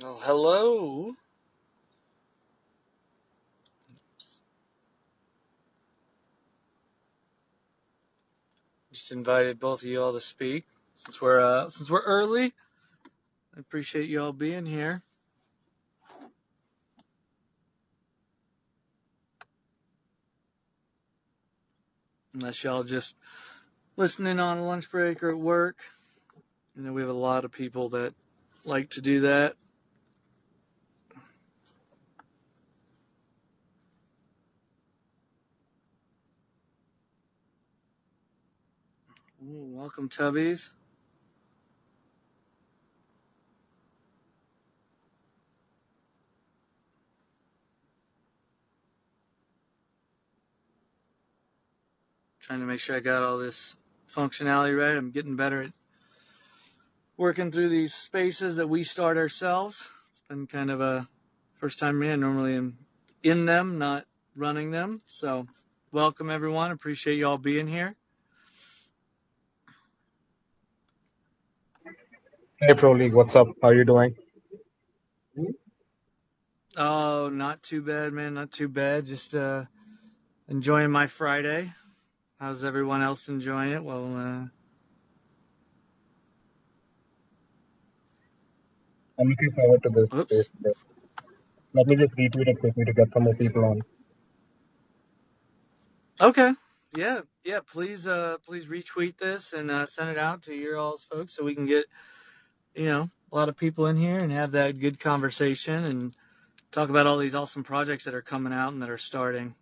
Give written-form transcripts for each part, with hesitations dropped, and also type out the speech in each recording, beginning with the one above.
Well, hello. Just invited both of you all to speak since we're early. I appreciate you all being here. Unless y'all just listening on a lunch break or at work. You know, we have a lot of people that like to do that. Ooh, welcome, Tubbies. Trying to make sure I got all this functionality right. I'm getting better at working through these spaces that we start ourselves. It's been kind of a first time for me. I normally am in them, not running them. So welcome, everyone. Appreciate you all being here. Hey Proleague, what's up? How are you doing? Oh, not too bad, man. Not too bad. Just enjoying my Friday. How's everyone else enjoying it? Well, I'm looking forward to this oops. space. Let me just retweet it quickly to get some more people on. Okay. Yeah, yeah. Please retweet this and send it out to your all's folks so we can get a lot of people in here and have that good conversation and talk about all these awesome projects that are coming out and that are starting.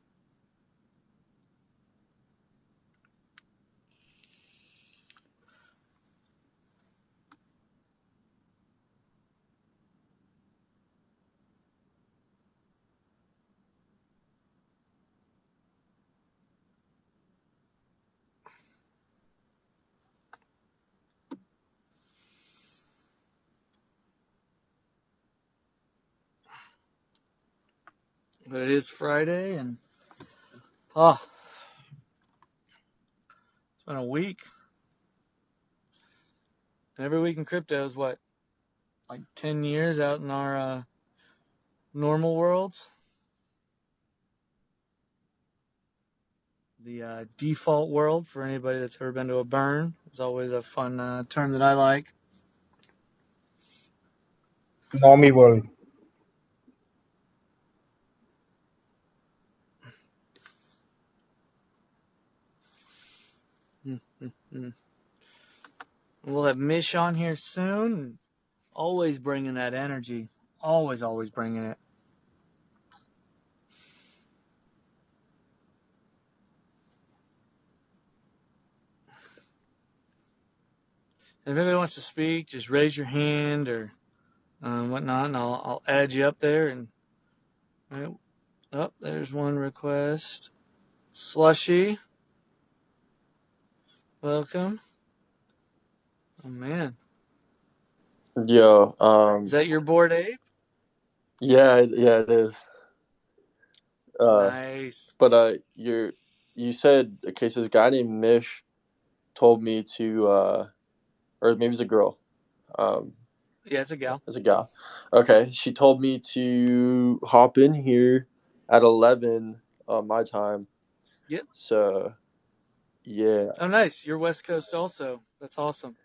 But it is Friday and oh, it's been a week. Every week in crypto is what, like 10 years out in our normal worlds. The default world, for anybody that's ever been to a burn, is always a fun term that I like. Normie world. We'll have Mish on here soon. Always bringing that energy. Always bringing it. If anybody wants to speak, just raise your hand or whatnot, and I'll add you up there. And oh, there's one request. Slushy, welcome. Oh man, Yo, is that your Bored Ape? yeah, yeah, it is. Uh, Nice. but you said okay. So this guy named Mish told me to, or maybe it's a girl. Um, Yeah, it's a gal. it's a gal. Okay, she told me to hop in here at 11 my time. Yep. So yeah, Oh, nice. You're West Coast also. That's awesome.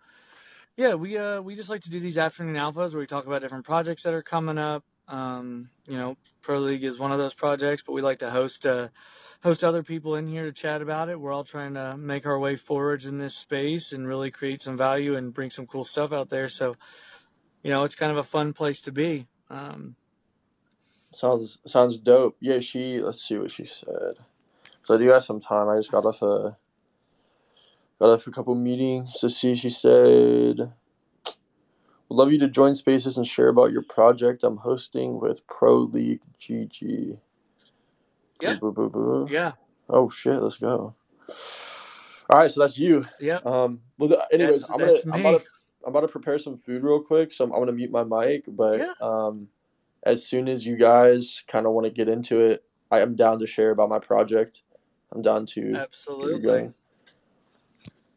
Yeah, we just like to do these afternoon alphas where we talk about different projects that are coming up. Proleague is one of those projects, but we like to host other people in here to chat about it. We're all trying to make our way forwards in this space and really create some value and bring some cool stuff out there. So, it's kind of a fun place to be. sounds dope. Yeah, let's see what she said. So I do have some time. I just got off a couple meetings to see. She said, would love you to join spaces and share about your project I'm hosting with Proleague GG. Yeah, Boo, boo, boo. yeah, Oh shit, let's go. All right, so that's you. yep. Well, anyways, That's me. I'm about to prepare some food real quick, so I'm gonna mute my mic. But Yeah, as soon as you guys kind of want to get into it, I am down to share about my project. I'm down to get you absolutely. going.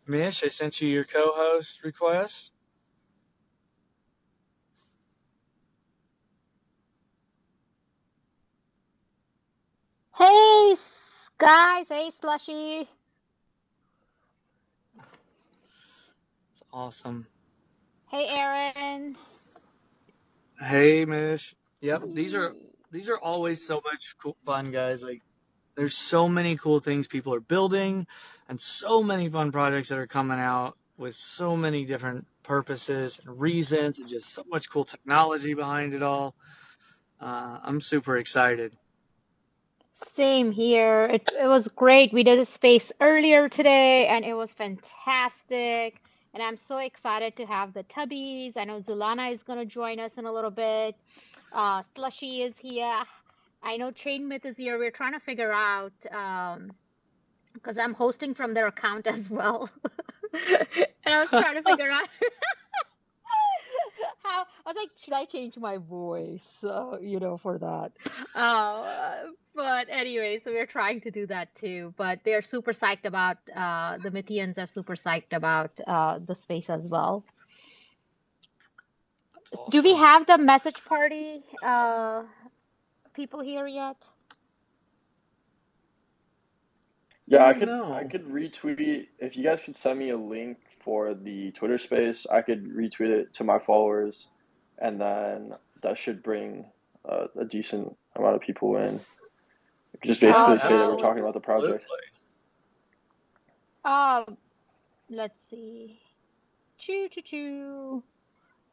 Mish, I sent you your co-host request. guys? Hey, Slushy. It's awesome. Hey, Aaron. Hey, Mish. Yep, these are always so much cool fun, guys. Like, there's so many cool things people are building, and so many fun projects that are coming out with so many different purposes and reasons, and just so much cool technology behind it all. I'm super excited. Same here. It was great. We did a space earlier today, and it was fantastic. And I'm so excited to have the Tubbies. I know Zoolana is going to join us in a little bit. Slushy is here. I know ChainMyth is here. We're trying to figure out, because I'm hosting from their account as well. And I was trying to figure out how, I was like, should I change my voice, for that? But anyway, so we're trying to do that too. But they're super psyched about, the Mythians are super psyched about the space as well. Awesome. Do we have the message party people here yet? Yeah, I No. could retweet if you guys could send me a link for the Twitter space. I could retweet it to my followers, and then that should bring a decent amount of people in. Just basically say that we're talking about the project. Let's see.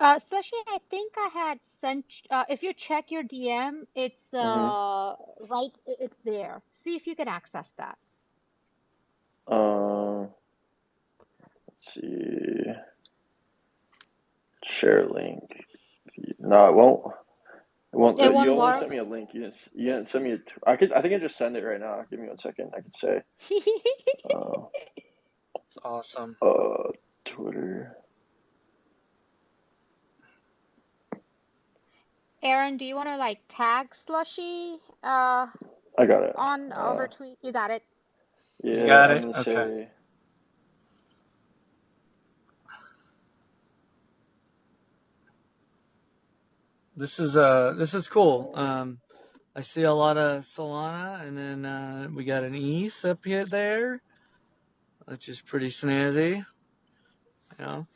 Slushy, I think I had sent. If you check your DM, it's right. It's there. See if you can access that. Let's see. Share link. No, it won't. It won't. You only sent me a link. You didn't send me I think I just send it right now. Give me 1 second. I could say. It's awesome. Twitter. Aaron, do you want to tag Slushy? I got it. On over tweet. You got it. Yeah, you got I'm it. gonna Okay. say. This is cool. I see a lot of Solana, and then we got an ETH up here there, which is pretty snazzy. You know.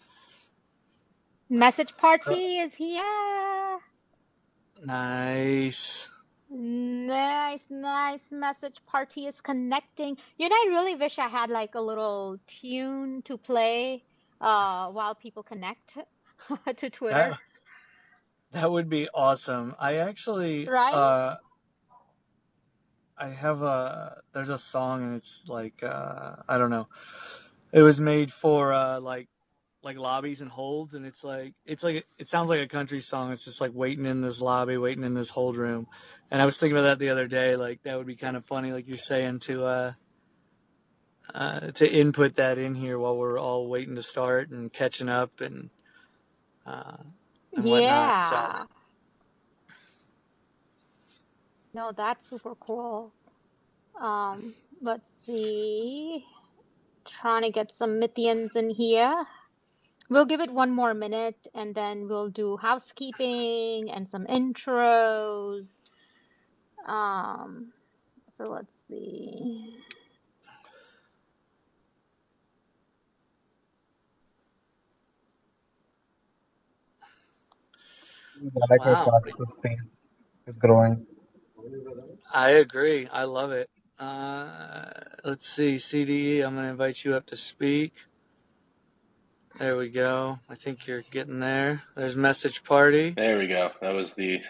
Message party is here. Nice. Nice. Message party is connecting. I really wish I had a little tune to play while people connect to Twitter. That would be awesome. I actually, right? I have there's a song, and it's I don't know. It was made for like lobbies and holds, and it sounds like a country song. It's just waiting in this lobby, waiting in this hold room. And I was thinking about that the other day. That would be kind of funny, like you're saying, to input that in here while we're all waiting to start and catching up and whatnot. So. No, that's super cool. Let's see. Trying to get some Mythians in here. We'll give it 1 more minute, and then we'll do housekeeping and some intros. So let's see. Wow. The space is growing. I agree. I love it. Let's see, CDE, I'm going to invite you up to speak. There we go. I think you're getting there. There's Message Party. There we go. That was the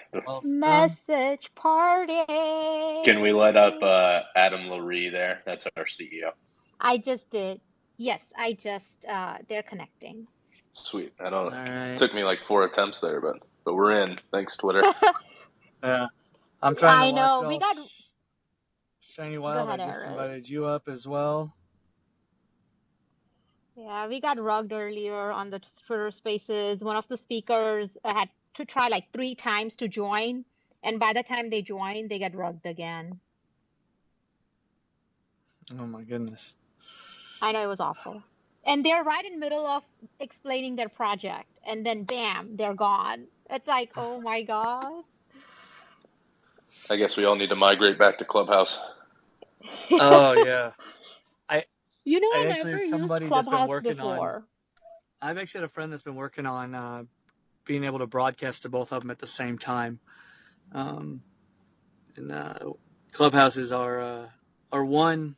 Message Party. Can we let up Adam Lurie there? That's our CEO. I just did. Yes, I just, they're connecting. Sweet. I don't know. Right. It took me 4 attempts there, but we're in. Thanks, Twitter. Yeah. I'm trying to watch know. We got Shiny Wild. I just invited you up as well. Yeah, we got rugged earlier on the Twitter Spaces. One of the speakers had to try 3 times to join, and by the time they joined, they get rugged again. Oh my goodness. I know, it was awful. And they're right in the middle of explaining their project, and then bam, they're gone. It's oh my God. I guess we all need to migrate back to Clubhouse. Oh yeah. I You know, I I actually have never used somebody that's been Clubhouse working on. before. I've actually had a friend that's been working on being able to broadcast to both of them at the same time. Um, and Clubhouse is our one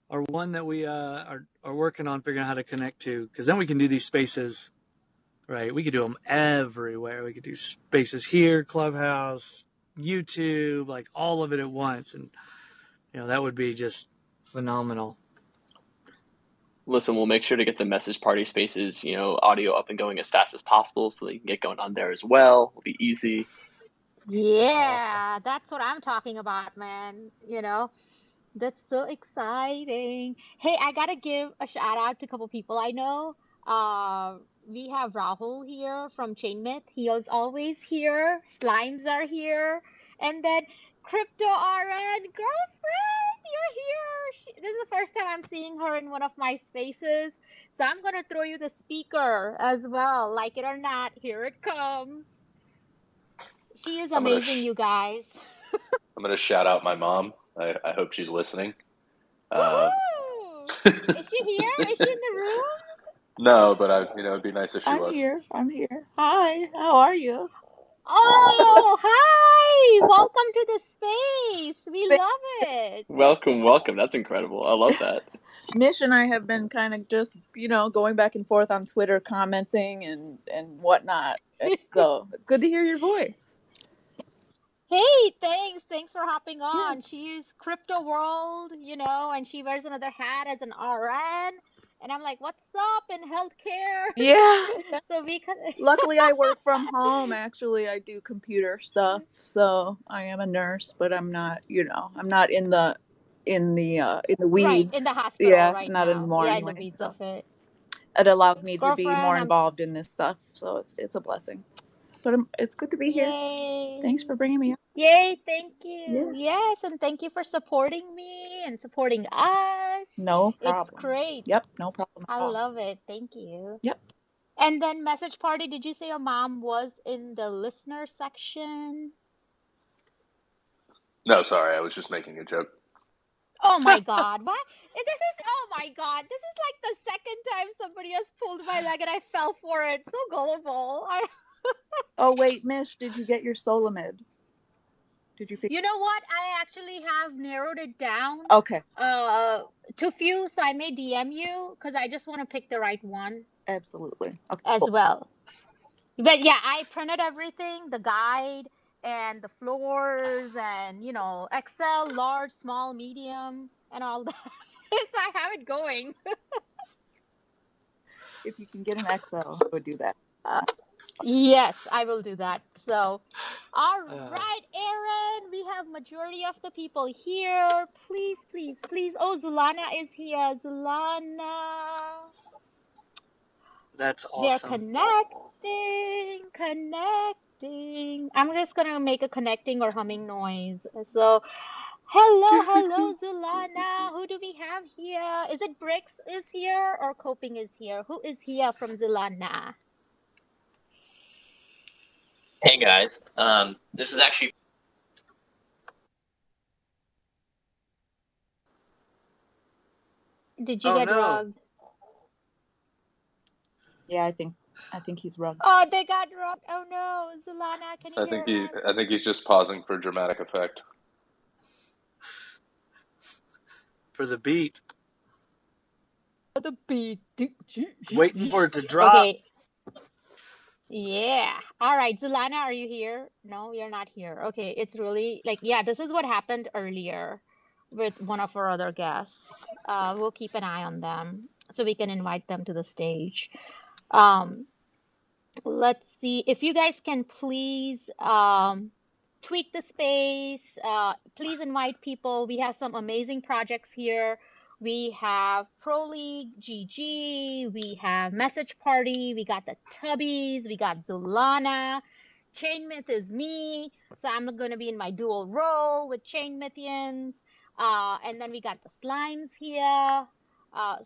that we are working on figuring out how to connect to, because then we can do these spaces, right? We could do them everywhere. We could do spaces here, Clubhouse, YouTube, like all of it at once, and that would be just phenomenal. Listen, we'll make sure to get the message party spaces, audio up and going as fast as possible so they can get going on there as well. It'll be easy. Yeah, that's what I'm talking about, man. That's so exciting. Hey, I gotta give a shout out to a couple people I know. We have Rahul here from ChainMyth. He is always here. Slimes are here. And then Crypto RN, girlfriend, you're here. This is the first time I'm seeing her in one of my spaces. So I'm gonna throw you the speaker as well. Like it or not, here it comes. She is amazing, you guys. I'm gonna shout out my mom. I hope she's listening. Woohoo! Is she here? Is she in the room? No, but it'd be nice if she was. I'm here. Hi, how are you? Oh, hi! Welcome to the space. We love it. Welcome. That's incredible. I love that. Mish and I have been kind of just, going back and forth on Twitter, commenting and whatnot. So it's good to hear your voice. Hey, thanks for hopping on. Yeah. She's Crypto World, and she wears another hat as an RN. And I'm like, what's up in healthcare? Yeah. So Luckily, I work from home. Actually, I do computer stuff, so I am a nurse, but I'm not, I'm not in the weeds. Right, in the hospital right not now. anymore Yeah, anyway. in the weeds So of it. it allows me to be Girlfriend, more involved in this stuff, so it's a blessing. But it's good to be here. Yay. Thanks for bringing me up. Yay, thank you. Yeah. Yes, and thank you for supporting me and supporting us. No problem. It's great. Yep, no problem at I all. love it. Thank you. Yep. And then Message Party, did you say your mom was in the listener section? No, sorry, I was just making a joke. Oh my God. What? Oh my God. This is like the second time somebody has pulled my leg and I fell for it. So gullible. Oh wait, Mish, did you get your Solamid? Did you figure? You know what? I actually have narrowed it down. Okay. To few, so I may DM you because I just want to pick the right one. Absolutely. Okay. As Cool. well. But yeah, I printed everything, the guide and the floors and Excel, large, small, medium, and all that. So I have it going. If you can get an Excel, I would do that. Yes, I will do that. So, all right, Aaron, we have majority of the people here. Please. Oh, Zoolana is here. Zoolana. That's awesome. They're connecting. I'm just gonna make a connecting or humming noise. So, hello, Zoolana. Who do we have here? Is it Bricks is here or Coping is here? Who is here from Zoolana? Hey guys, this is actually. Did you get rugged? Yeah, I think he's rugged. Oh, they got rugged. Oh no, Zoolana, can you hear us? I think he's just pausing for dramatic effect. For the beat. The beat. Waiting for it to drop. Okay. Yeah. All right, Zoolana, are you here? No, you're not here. Okay, it's really this is what happened earlier with one of our other guests. We'll keep an eye on them so we can invite them to the stage. Let's see if you guys can please tweak the space. Please invite people. We have some amazing projects here. We have Proleague, GG, we have Message Party, we got the Tubbies, we got Zoolana, ChainMyth is me, so I'm going to be in my dual role with ChainMythians, and then we got the Slimes here.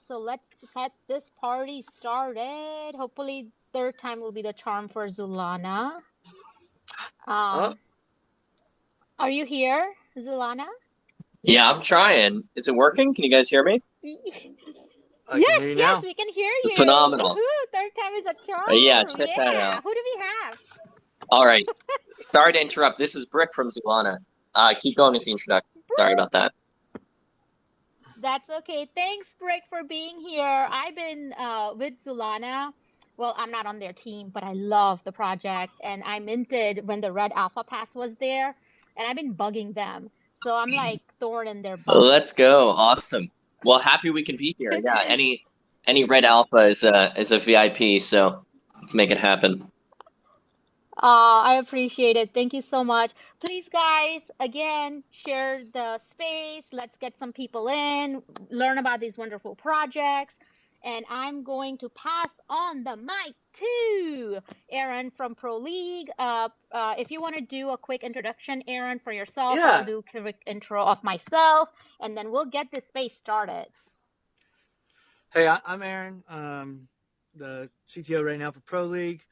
So let's get this party started. Hopefully third time will be the charm for Zoolana. Are you here, Zoolana? Yeah, I'm trying. Is it working? Can you guys hear me? I can hear you now. We can hear you. Phenomenal. Woohoo, third time is a Yeah, charm. check that Yeah. out. Who do we have? All right. Sorry to interrupt. This is Brick from Zoolana. Keep going with the introduction. Sorry about that. That's okay. Thanks, Brick, for being here. I've been with Zoolana. Well, I'm not on their team, but I love the project. And I minted when the red alpha pass was there, and I've been bugging them. So I'm like thorn in their butt. Let's go. Awesome. Well, happy we can be here. Yeah, any red alpha is a VIP, so let's make it happen. I appreciate it. Thank you so much. Please, guys, again, share the space. Let's get some people in, learn about these wonderful projects. And I'm going to pass on the mic to Aaron from Proleague. If you want to do a quick introduction, Aaron, for yourself, Yeah. I'll do a quick intro of myself, and then we'll get this space started. Hey, I'm Aaron, the CTO right now for Proleague,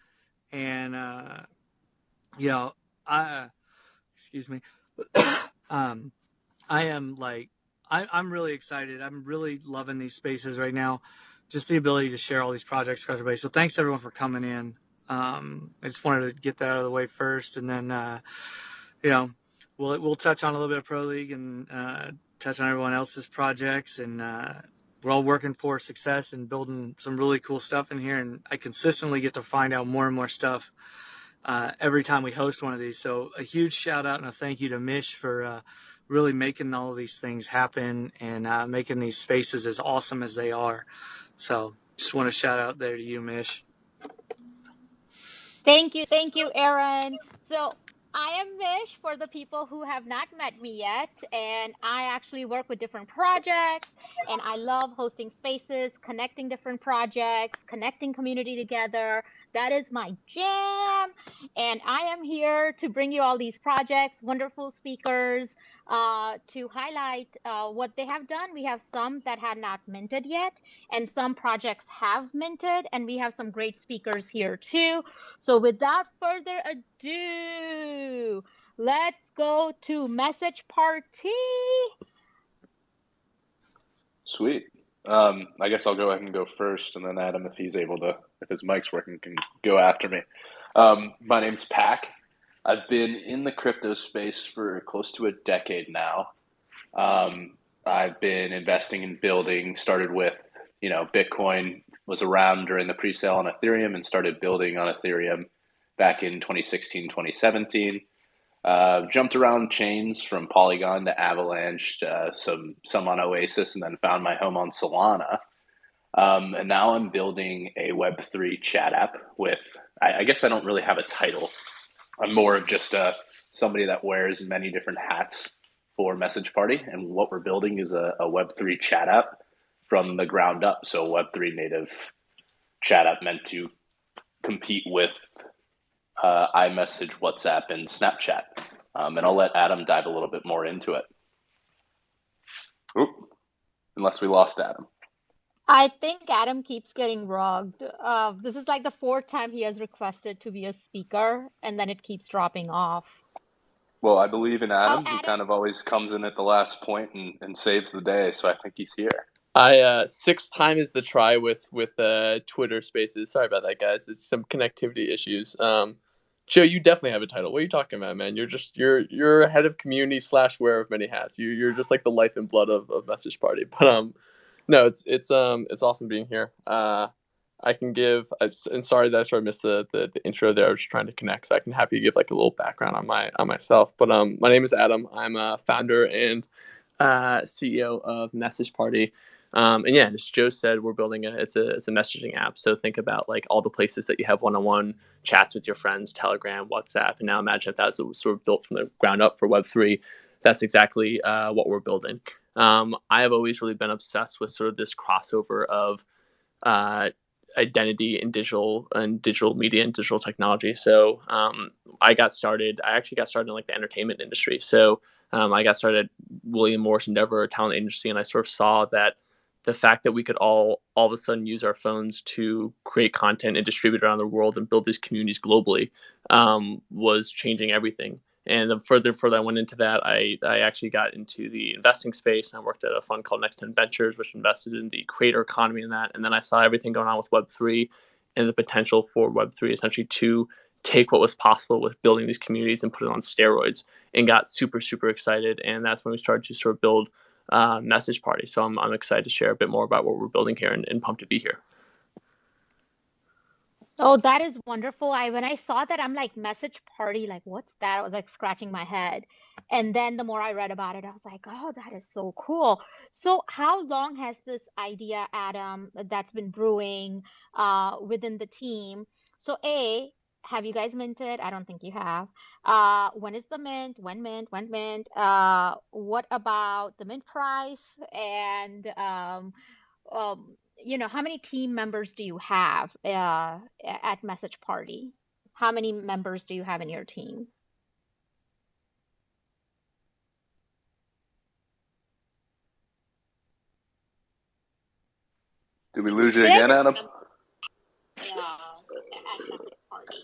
and you know, excuse me, I'm really excited. I'm really loving these spaces right now. Just the ability to share all these projects for everybody. So thanks everyone for coming in. I just wanted to get that out of the way first, and then we'll touch on a little bit of Proleague and touch on everyone else's projects, and we're all working for success and building some really cool stuff in here. And I consistently get to find out more and more stuff every time we host one of these. So a huge shout out and a thank you to Mish for really making all of these things happen and making these spaces as awesome as they are. So just want to shout out there to you, Mish. Thank you, Aaron. So I am Mish for the people who have not met me yet, and I actually work with different projects, and I love hosting spaces, connecting different projects, connecting community together. That is my jam, and I am here to bring you all these projects, wonderful speakers, to highlight what they have done. We have some that had not minted yet, and some projects have minted, and we have some great speakers here too. So without further ado, let's go to Message Party. Sweet. I guess I'll go ahead and go first, and then Adam, if his mic's working, can go after me. My name's Pac. I've been in the crypto space for close to a decade now. I've been investing in building, started with, Bitcoin was around during the pre-sale on Ethereum and started building on Ethereum back in 2016, 2017. Jumped around chains from Polygon to Avalanche, some on Oasis, and then found my home on Solana. And now I'm building a Web3 chat app with, I guess I don't really have a title. I'm more of just somebody that wears many different hats for Message Party. And what we're building is a Web3 chat app from the ground up. So Web3 native chat app meant to compete with iMessage, WhatsApp, and Snapchat. And I'll let Adam dive a little bit more into it. Oop, unless we lost Adam. I think Adam keeps getting rogged. This is like the fourth time he has requested to be a speaker, and then it keeps dropping off. Well, I believe in Adam. Adam. He kind of always comes in at the last point and saves the day, so I think he's here. Sixth time is the try with Twitter Spaces. Sorry about that, guys. It's some connectivity issues. Joe, you definitely have a title. What are you talking about, man? You're head of community / wearer of many hats. You're just like the life and blood of Message Party. But no, it's awesome being here. I can give, and sorry that I sort of missed the intro there. I was just trying to connect, so I can happy to give like a little background on myself. But my name is Adam. I'm a founder and CEO of Message Party. And yeah, as Joe said, we're building it's a messaging app. So think about like all the places that you have one-on-one chats with your friends, Telegram, WhatsApp, and now imagine if that's sort of built from the ground up for Web3. That's exactly what we're building. I have always really been obsessed with sort of this crossover of identity and digital media and digital technology. So I actually got started in like the entertainment industry. So I got started at William Morris Endeavor, a talent agency, and I sort of saw that the fact that we could all of a sudden use our phones to create content and distribute it around the world and build these communities globally was changing everything. And the further I went into that, I actually got into the investing space. I worked at a fund called Next 10 Ventures, which invested in the creator economy in that. And then I saw everything going on with Web3 and the potential for Web3 essentially to take what was possible with building these communities and put it on steroids, and got super, super excited. And that's when we started to sort of build Message Party. So I'm excited to share a bit more about what we're building here, and pumped to be here. Oh, that is wonderful. When I saw that, I'm like, message party, like, what's that? I was like scratching my head. And then the more I read about it, I was like, oh, that is so cool. So how long has this idea, Adam, that's been brewing within the team? So A, have you guys minted? I don't think you have. When is the mint? When mint? When mint? What about the mint price? And um, how many team members do you have at Message Party? How many members do you have in your team? Did we lose you Did I again, just Adam? at Message Party?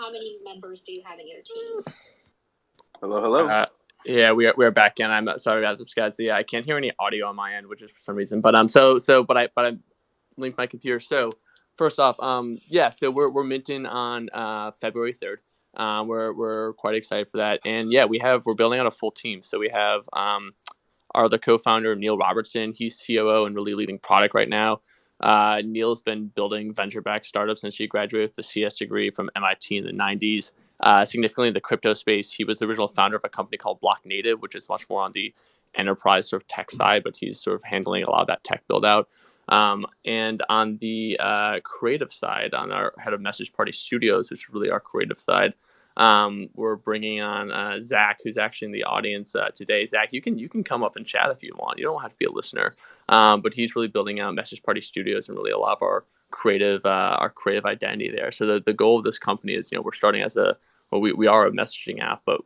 How many members do you have in your team? Hello. Yeah, we are back in. I'm sorry about this, guys. Yeah, I can't hear any audio on my end, which is for some reason. But but I linked my computer. So first off, so we're minting on February 3rd. We're quite excited for that, and yeah, we're building out a full team. So we have our other co-founder, Neil Robertson. He's COO and really leading product right now. Neil's been building venture-backed startups since he graduated with a CS degree from MIT in the 90s. Significantly in the crypto space, he was the original founder of a company called Block Native, which is much more on the enterprise sort of tech side, but he's sort of handling a lot of that tech build out. And on the creative side, on our head of Message Party Studios, which is really our creative side, we're bringing on Zach, who's actually in the audience today. Zach, you can come up and chat if you want. You don't have to be a listener, but he's really building out Message Party Studios and really a lot of our creative identity there. So the goal of this company is, we're starting as we are a messaging app, but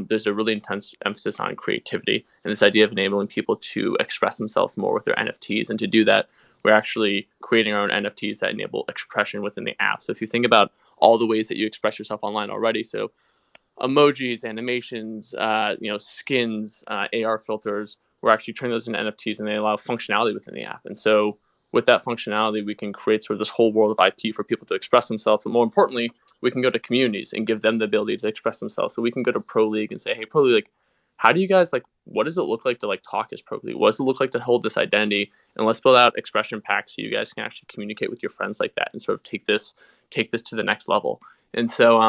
there's a really intense emphasis on creativity and this idea of enabling people to express themselves more with their NFTs. And to do that, we're actually creating our own NFTs that enable expression within the app. So if you think about all the ways that you express yourself online already, so emojis, animations, skins, AR filters, we're actually turning those into NFTs, and they allow functionality within the app. And so with that functionality, we can create sort of this whole world of IP for people to express themselves. But more importantly, we can go to communities and give them the ability to express themselves. So we can go to Proleague and say, hey, Proleague, how do you guys what does it look like to talk as Proleague? What does it look like to hold this identity? And let's build out expression packs so you guys can actually communicate with your friends like that and sort of take this to the next level. And so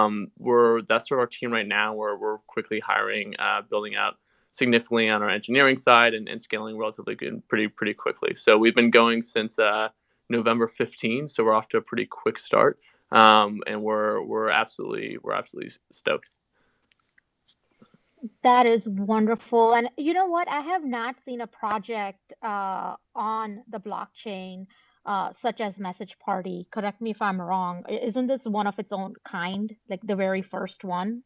that's sort of our team right now. We're quickly hiring, building out significantly on our engineering side and scaling relatively good, pretty quickly. So we've been going since November 15, so we're off to a pretty quick start, and we're absolutely stoked. That is wonderful. And you know what? I have not seen a project on the blockchain such as Message Party. Correct me if I'm wrong. Isn't this one of its own kind, like the very first one?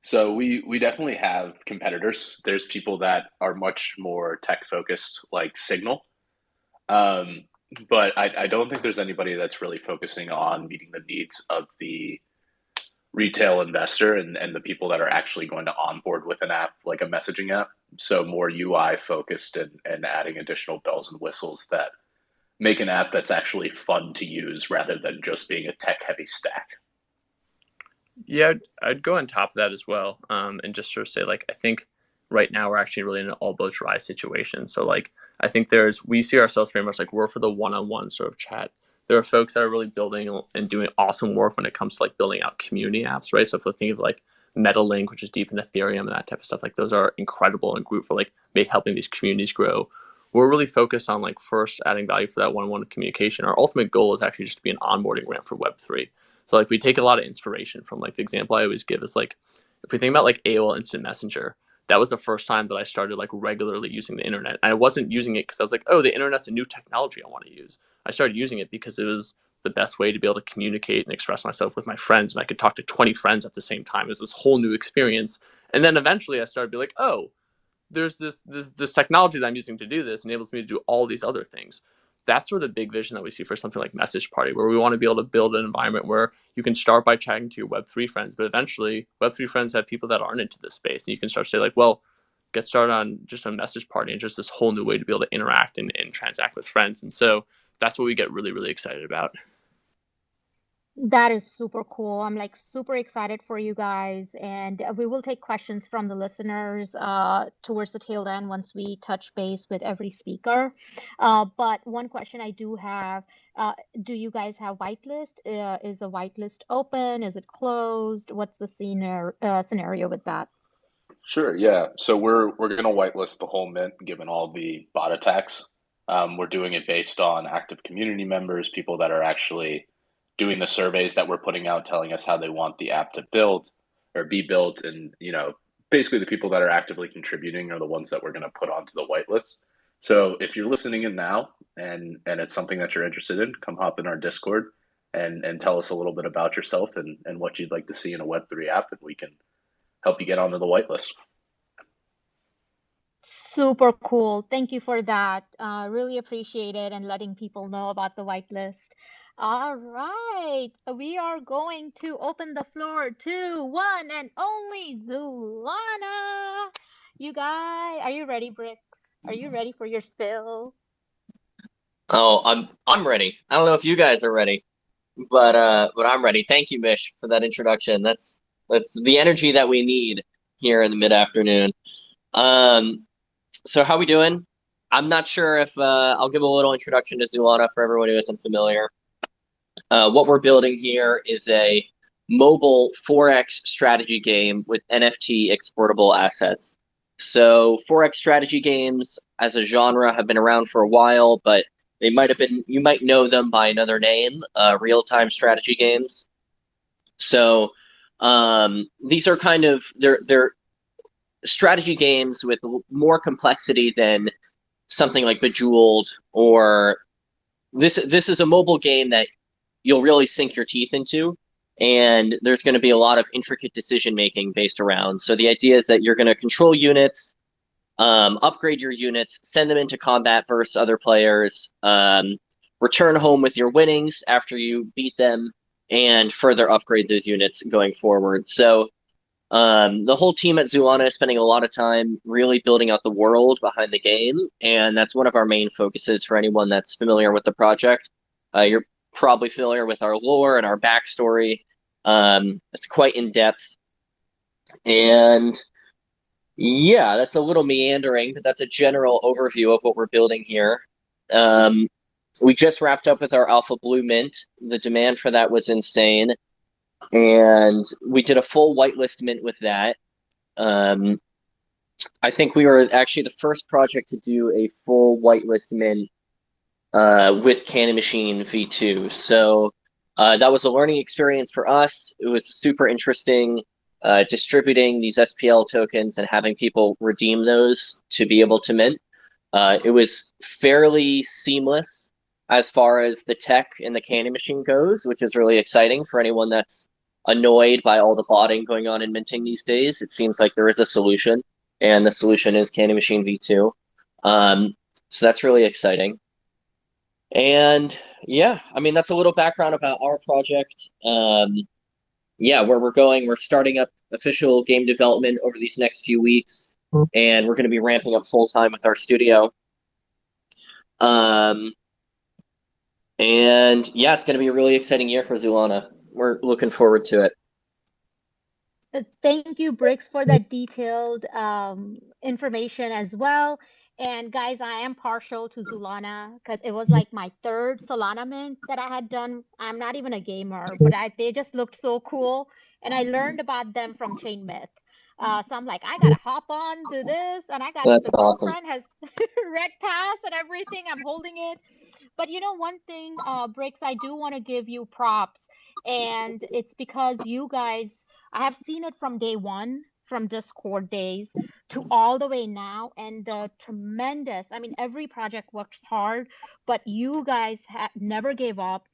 So we definitely have competitors. There's people that are much more tech focused, like Signal. But I don't think there's anybody that's really focusing on meeting the needs of the retail investor and the people that are actually going to onboard with an app like a messaging app. So more UI focused and adding additional bells and whistles that make an app that's actually fun to use rather than just being a tech heavy stack. Yeah, I'd go on top of that as well, and just sort of say, I think right now we're actually really in an all boats rise situation. So I think we see ourselves very much like we're for the one-on-one sort of chat. There are folks that are really building and doing awesome work when it comes to building out community apps, right? So if we think of MetaLink, which is deep in Ethereum and that type of stuff, those are incredible and great for helping these communities grow. We're really focused on first adding value for that one-on-one communication. Our ultimate goal is actually just to be an onboarding ramp for Web3. So we take a lot of inspiration from the example I always give is if we think about AOL Instant Messenger, that was the first time that I started regularly using the internet. And I wasn't using it because I was oh, the internet's a new technology I want to use. I started using it because it was the best way to be able to communicate and express myself with my friends. And I could talk to 20 friends at the same time. It was this whole new experience. And then eventually I started to be oh, there's this technology that I'm using to do this enables me to do all these other things. that's sort of the big vision that we see for something like Message Party, where we want to be able to build an environment where you can start by chatting to your Web3 friends, but eventually Web3 friends have people that aren't into this space, and you can start to say like, well, get started on just a Message Party and just this whole new way to be able to interact and transact with friends. And so that's what we get really, really excited about. That is super cool. I'm like super excited for you guys, and we will take questions from the listeners towards the tail end once we touch base with every speaker. But one question I do have, do you guys have whitelist? Is the whitelist open? Is it closed? What's the scenario with that? Sure, yeah. So we're gonna whitelist the whole mint given all the bot attacks. We're doing it based on active community members, people that are actually doing the surveys that we're putting out, telling us how they want the app to build or be built, and basically the people that are actively contributing are the ones that we're going to put onto the whitelist. So if you're listening in now and it's something that you're interested in, come hop in our Discord and tell us a little bit about yourself and what you'd like to see in a Web3 app, and we can help you get onto the whitelist. Super cool. Thank you for that. Really appreciate it and letting people know about the whitelist. All right, we are going to open the floor to one and only Zoolana. You guys, are you ready, Bricks? Are you ready for your spill? Oh, I'm ready. I don't know if you guys are ready, but I'm ready. Thank you, Mish, for that introduction. That's the energy that we need here in the mid-afternoon. So how we doing? I'm not sure if I'll give a little introduction to Zoolana for everyone who isn't familiar. What we're building here is a mobile Forex strategy game with NFT exportable assets. So Forex strategy games as a genre have been around for a while, but you might know them by another name, real-time strategy games. So these are kind of, they're strategy games with more complexity than something like Bejeweled, or this is a mobile game that you'll really sink your teeth into, and there's going to be a lot of intricate decision making based around. So the idea is that you're going to control units, upgrade your units, send them into combat versus other players, return home with your winnings after you beat them, and further upgrade those units going forward. So the whole team at Zoolana is spending a lot of time really building out the world behind the game, and that's one of our main focuses for anyone that's familiar with the project. You're probably familiar with our lore and our backstory. It's quite in-depth. And yeah, that's a little meandering, but that's a general overview of what we're building here. We just wrapped up with our Alpha Blue Mint. The demand for that was insane. And we did a full whitelist mint with that. I think we were actually the first project to do a full whitelist mint with Cannon Machine V2. So that was a learning experience for us. It was super interesting distributing these SPL tokens and having people redeem those to be able to mint. It was fairly seamless as far as the tech in the Cannon Machine goes, which is really exciting for anyone that's annoyed by all the botting going on in minting these days. It seems like there is a solution, and the solution is Cannon Machine V2. So that's really exciting. And yeah, I mean, that's a little background about our project. Yeah, where we're going, we're starting up official game development over these next few weeks, and we're going to be ramping up full time with our studio. And yeah, it's going to be a really exciting year for Zoolana. We're looking forward to it. Thank you, Bricks, for that detailed information as well. And guys, I am partial to Zoolana because it was like my third Solana mint that I had done. I'm not even a gamer, but they just looked so cool. And I learned about them from ChainMyth. So I'm like, I gotta hop on to this, and I got That's the awesome. girlfriend has red pass and everything. I'm holding it. But you know, one thing, Bricks, I do want to give you props, and it's because you guys, I have seen it from day one, from Discord days to all the way now, and the tremendous, I mean, every project works hard, but you guys never gave up.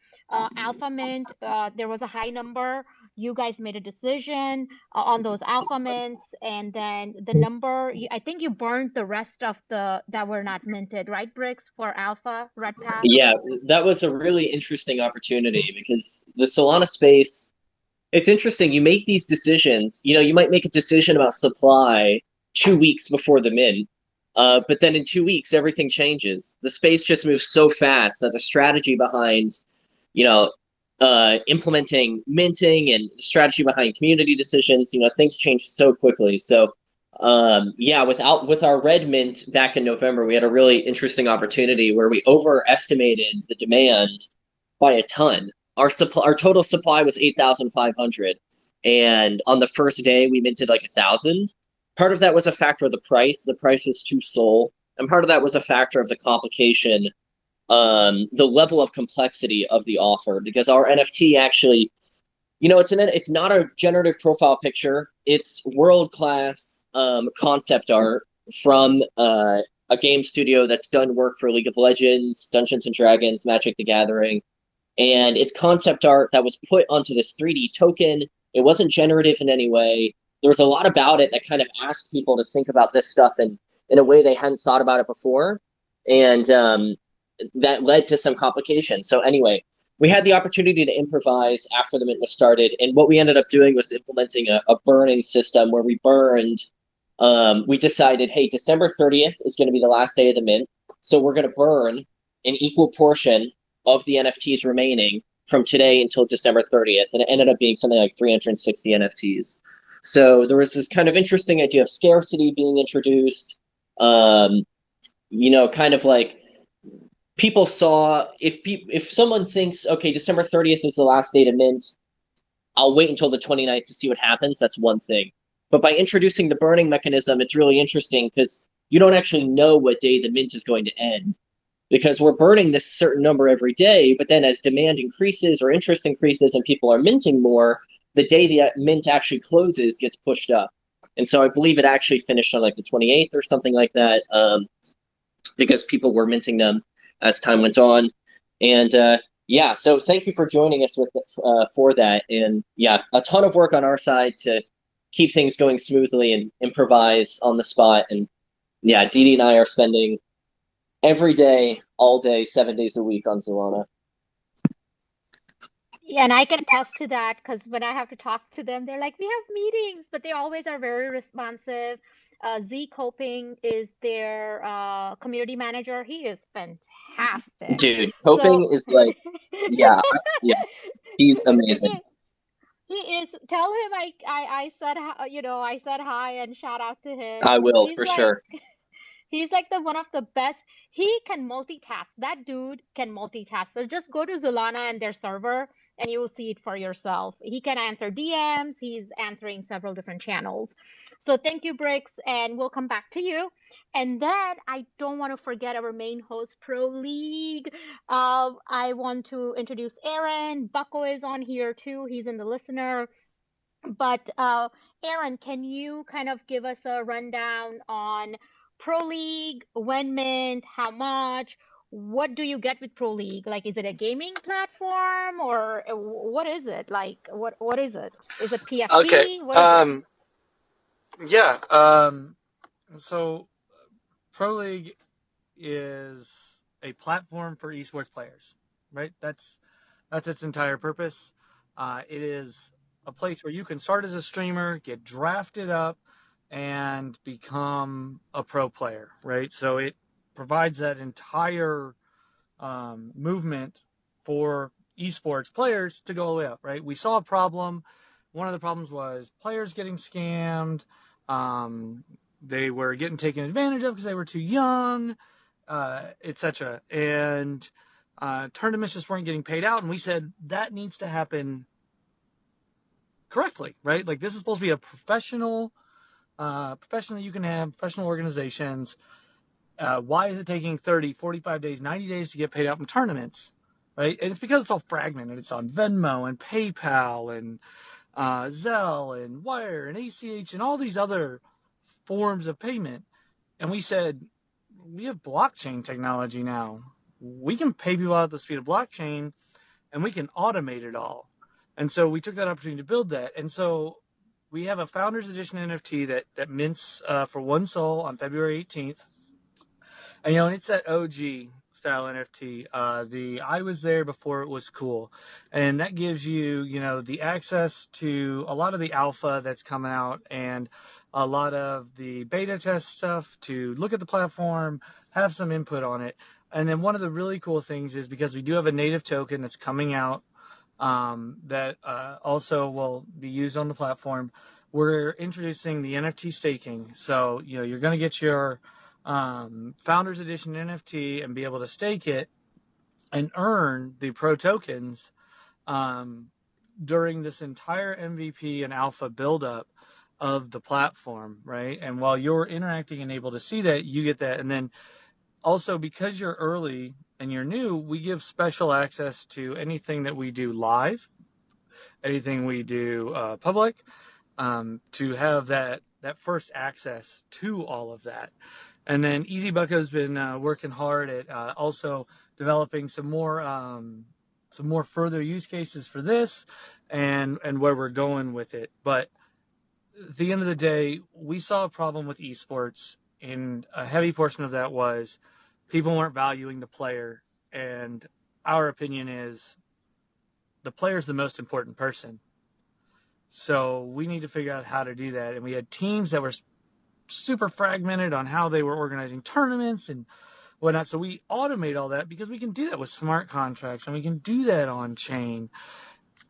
Alpha Mint, there was a high number. you guys made a decision on those alpha mints, and then the number, I think you burned the rest of the that were not minted, right, Bricks, for alpha red packs? Yeah, that was a really interesting opportunity because the Solana space, it's interesting. You make these decisions, you might make a decision about supply 2 weeks before the mint, but then in 2 weeks, everything changes. The space just moves so fast that the strategy behind, you know, implementing minting and the strategy behind community decisions, things change so quickly. So, yeah, with our red mint back in November, we had a really interesting opportunity where we overestimated the demand by a ton. Our total supply was 8,500, and on the first day we minted like 1,000. Part of that was a factor of the price. The price was too SOL, and part of that was a factor of the complication, the level of complexity of the offer, because our NFT actually, it's not a generative profile picture. It's world-class concept art from a game studio that's done work for League of Legends, Dungeons and Dragons, Magic the Gathering. And it's concept art that was put onto this 3D token. It wasn't generative in any way. There was a lot about it that kind of asked people to think about this stuff in a way they hadn't thought about it before. And that led to some complications. So anyway, we had the opportunity to improvise after the mint was started. And what we ended up doing was implementing a burning system where we burned. We decided, hey, December 30th is going to be the last day of the mint. So we're going to burn an equal portion of the NFTs remaining from today until December 30th. And it ended up being something like 360 NFTs. So there was this kind of interesting idea of scarcity being introduced. Kind of like people saw, if someone thinks, okay, December 30th is the last day to mint, I'll wait until the 29th to see what happens. That's one thing. But by introducing the burning mechanism, it's really interesting because you don't actually know what day the mint is going to end, because we're burning this certain number every day, but then as demand increases or interest increases and people are minting more, the day the mint actually closes gets pushed up. And so I believe it actually finished on like the 28th or something like that, because people were minting them as time went on. And yeah, so thank you for joining us for that. And yeah, a ton of work on our side to keep things going smoothly and improvise on the spot. And yeah, Didi and I are spending every day, all day, 7 days a week on Zoolana. Yeah, and I can attest to that because when I have to talk to them, they're like, we have meetings, but they always are very responsive. Z Coping is their community manager. He is fantastic. Dude, Coping is like, yeah, he's amazing. He is. Tell him I said I said hi and shout out to him. I will, He's for like, sure. He's like one of the best. He can multitask. That dude can multitask. So just go to Zoolana and their server and you will see it for yourself. He can answer DMs. He's answering several different channels. So thank you, Bricks, and we'll come back to you. And then I don't want to forget our main host, Proleague. I want to introduce Aaron. Bucko is on here too. He's in the listener. But Aaron, can you kind of give us a rundown on Proleague, when mint, how much? What do you get with Proleague? Like, is it a gaming platform or what is it? Like, what is it? Is it PFP? Okay. What is it? Yeah. So Proleague is a platform for esports players, right? That's its entire purpose. It is a place where you can start as a streamer, get drafted up, and become a pro player, right? So it provides that entire movement for esports players to go all the way up, right? We saw a problem. One of the problems was players getting scammed. They were getting taken advantage of because they were too young, etc. And tournaments just weren't getting paid out. And we said that needs to happen correctly, right? Like, this is supposed to be a professional you can have, professional organizations. Why is it taking 30, 45 days, 90 days to get paid out from tournaments, right? And it's because it's all fragmented. It's on Venmo and PayPal and Zelle and Wire and ACH and all these other forms of payment. And we said, we have blockchain technology now. We can pay people out at the speed of blockchain, and we can automate it all. And so we took that opportunity to build that. And so we have a Founders Edition NFT that mints for 1 SOL on February 18th. And it's that OG style NFT. The I was there before it was cool, and that gives you the access to a lot of the alpha that's coming out and a lot of the beta test stuff to look at the platform, have some input on it. And then one of the really cool things is because we do have a native token that's coming out that also will be used on the platform. We're introducing the NFT staking. So, you're going to get your Founders Edition NFT and be able to stake it and earn the pro tokens during this entire MVP and alpha buildup of the platform, right? And while you're interacting and able to see that, you get that. And then also, because you're early and you're new, we give special access to anything that we do live, anything we do public, to have that first access to all of that. And then EasyBucko's been working hard at also developing some more further use cases for this and where we're going with it. But at the end of the day, we saw a problem with esports, and a heavy portion of that was people weren't valuing the player. And our opinion is the player is the most important person. So we need to figure out how to do that. And we had teams that were super fragmented on how they were organizing tournaments and whatnot. So we automate all that because we can do that with smart contracts and we can do that on chain.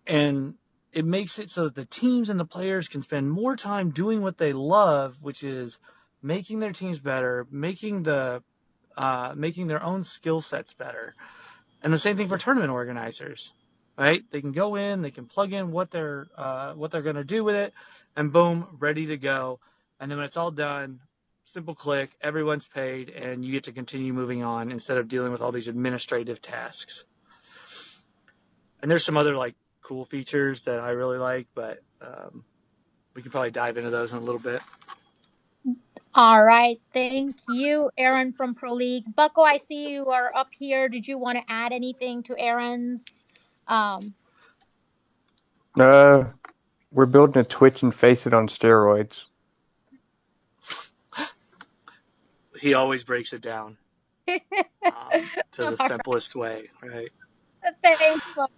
And it makes it so that the teams and the players can spend more time doing what they love, which is making their teams better, making their own skill sets better. And the same thing for tournament organizers, right? They can go in, they can plug in what they're going to do with it, and boom, ready to go. And then when it's all done, simple click, everyone's paid, and you get to continue moving on instead of dealing with all these administrative tasks. And there's some other cool features that I really like, but we can probably dive into those in a little bit. All right. Thank you, Aaron from Proleague. Bucko, I see you are up here. Did you want to add anything to Aaron's? We're building a Twitch and Face It on steroids. He always breaks it down to the simplest way, right? Thanks, Bucko.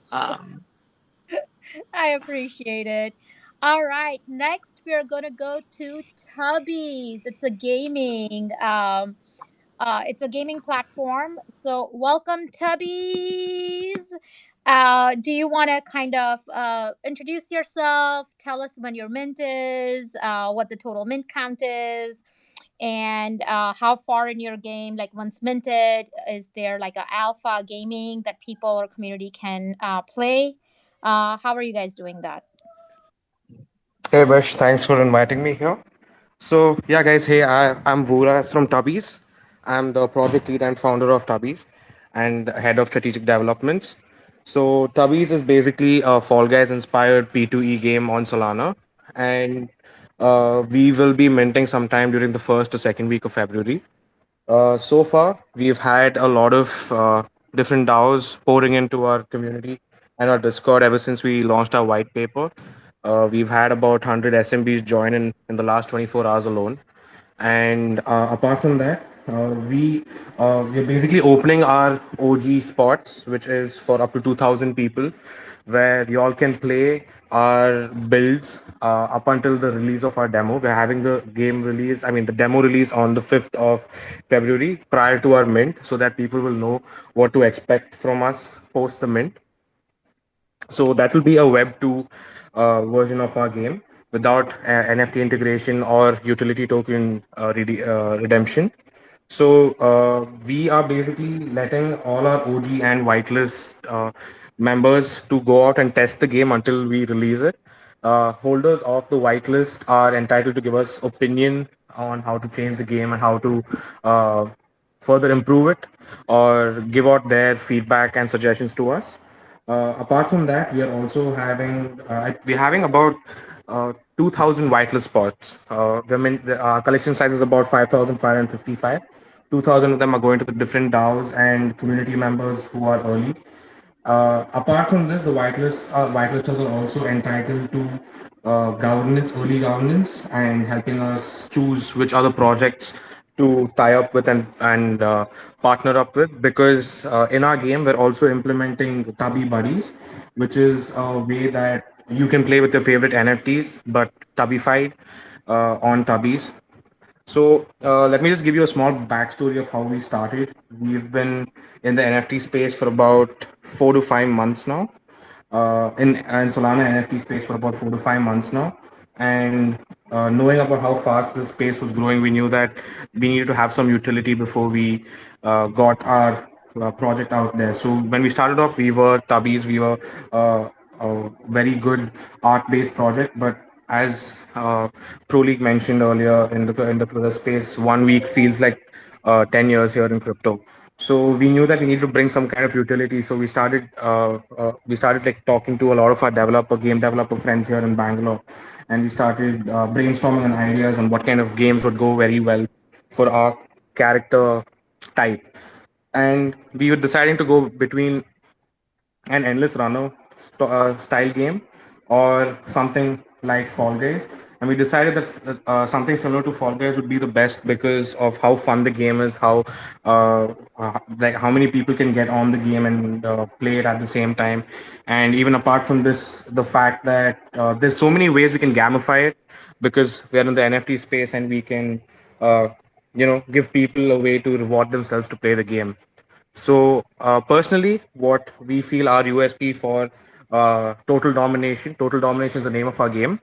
I appreciate it. All right, next we are gonna go to Tubbies. It's a gaming platform. So welcome, Tubbies. Do you want to kind of introduce yourself? Tell us when your mint is, what the total mint count is, and how far in your game, once minted, is there an alpha gaming that people or community can play? How are you guys doing that? Hey Vish, thanks for inviting me here. So yeah guys, hey, I'm Vura from Tubbies. I'm the project lead and founder of Tubbies and head of strategic developments. So Tubbies is basically a Fall Guys inspired P2E game on Solana, and we will be minting sometime during the first or second week of February. So far, we've had a lot of different DAOs pouring into our community and our Discord ever since we launched our white paper. We've had about 100 SMBs join in the last 24 hours alone. And apart from that, we're basically opening our OG spots, which is for up to 2,000 people, where y'all can play our builds up until the release of our demo. We're having the demo release on the 5th of February prior to our mint, so that people will know what to expect from us post the mint. So that will be a Web 2 version of our game without NFT integration or utility token redemption. So we are basically letting all our OG and whitelist members to go out and test the game until we release it. Holders of the whitelist are entitled to give us opinion on how to change the game and how to further improve it, or give out their feedback and suggestions to us. Apart from that, we're having about 2,000 whitelist spots. Our collection size is about 5,555. 2,000 of them are going to the different DAOs and community members who are early. Apart from this, the whitelisters are also entitled to early governance, and helping us choose which other projects to tie up with and partner up with. Because in our game, we're also implementing Tubby Buddies, which is a way that you can play with your favorite NFTs, but tubbified on Tubbies. So let me just give you a small backstory of how we started. We've been in the NFT space for about 4 to 5 months now, in Solana NFT space for about 4 to 5 months now. And knowing about how fast this space was growing, we knew that we needed to have some utility before we got our project out there. So when we started off, we were Tubbies, we were a very good art-based project, but as Proleague mentioned earlier in the Twitter space, 1 week feels like 10 years here in crypto. So we knew that we needed to bring some kind of utility. So we started like talking to a lot of our game developer friends here in Bangalore, and we started brainstorming on ideas on what kind of games would go very well for our character type. And we were deciding to go between an endless runner style game or something like Fall Guys. And we decided that something similar to Fall Guys would be the best because of how fun the game is, like how many people can get on the game and play it at the same time. And even apart from this, the fact that there's so many ways we can gamify it, because we are in the NFT space and we can, uh, give people a way to reward themselves to play the game. So, personally, what we feel our USP for Total Domination is the name of our game,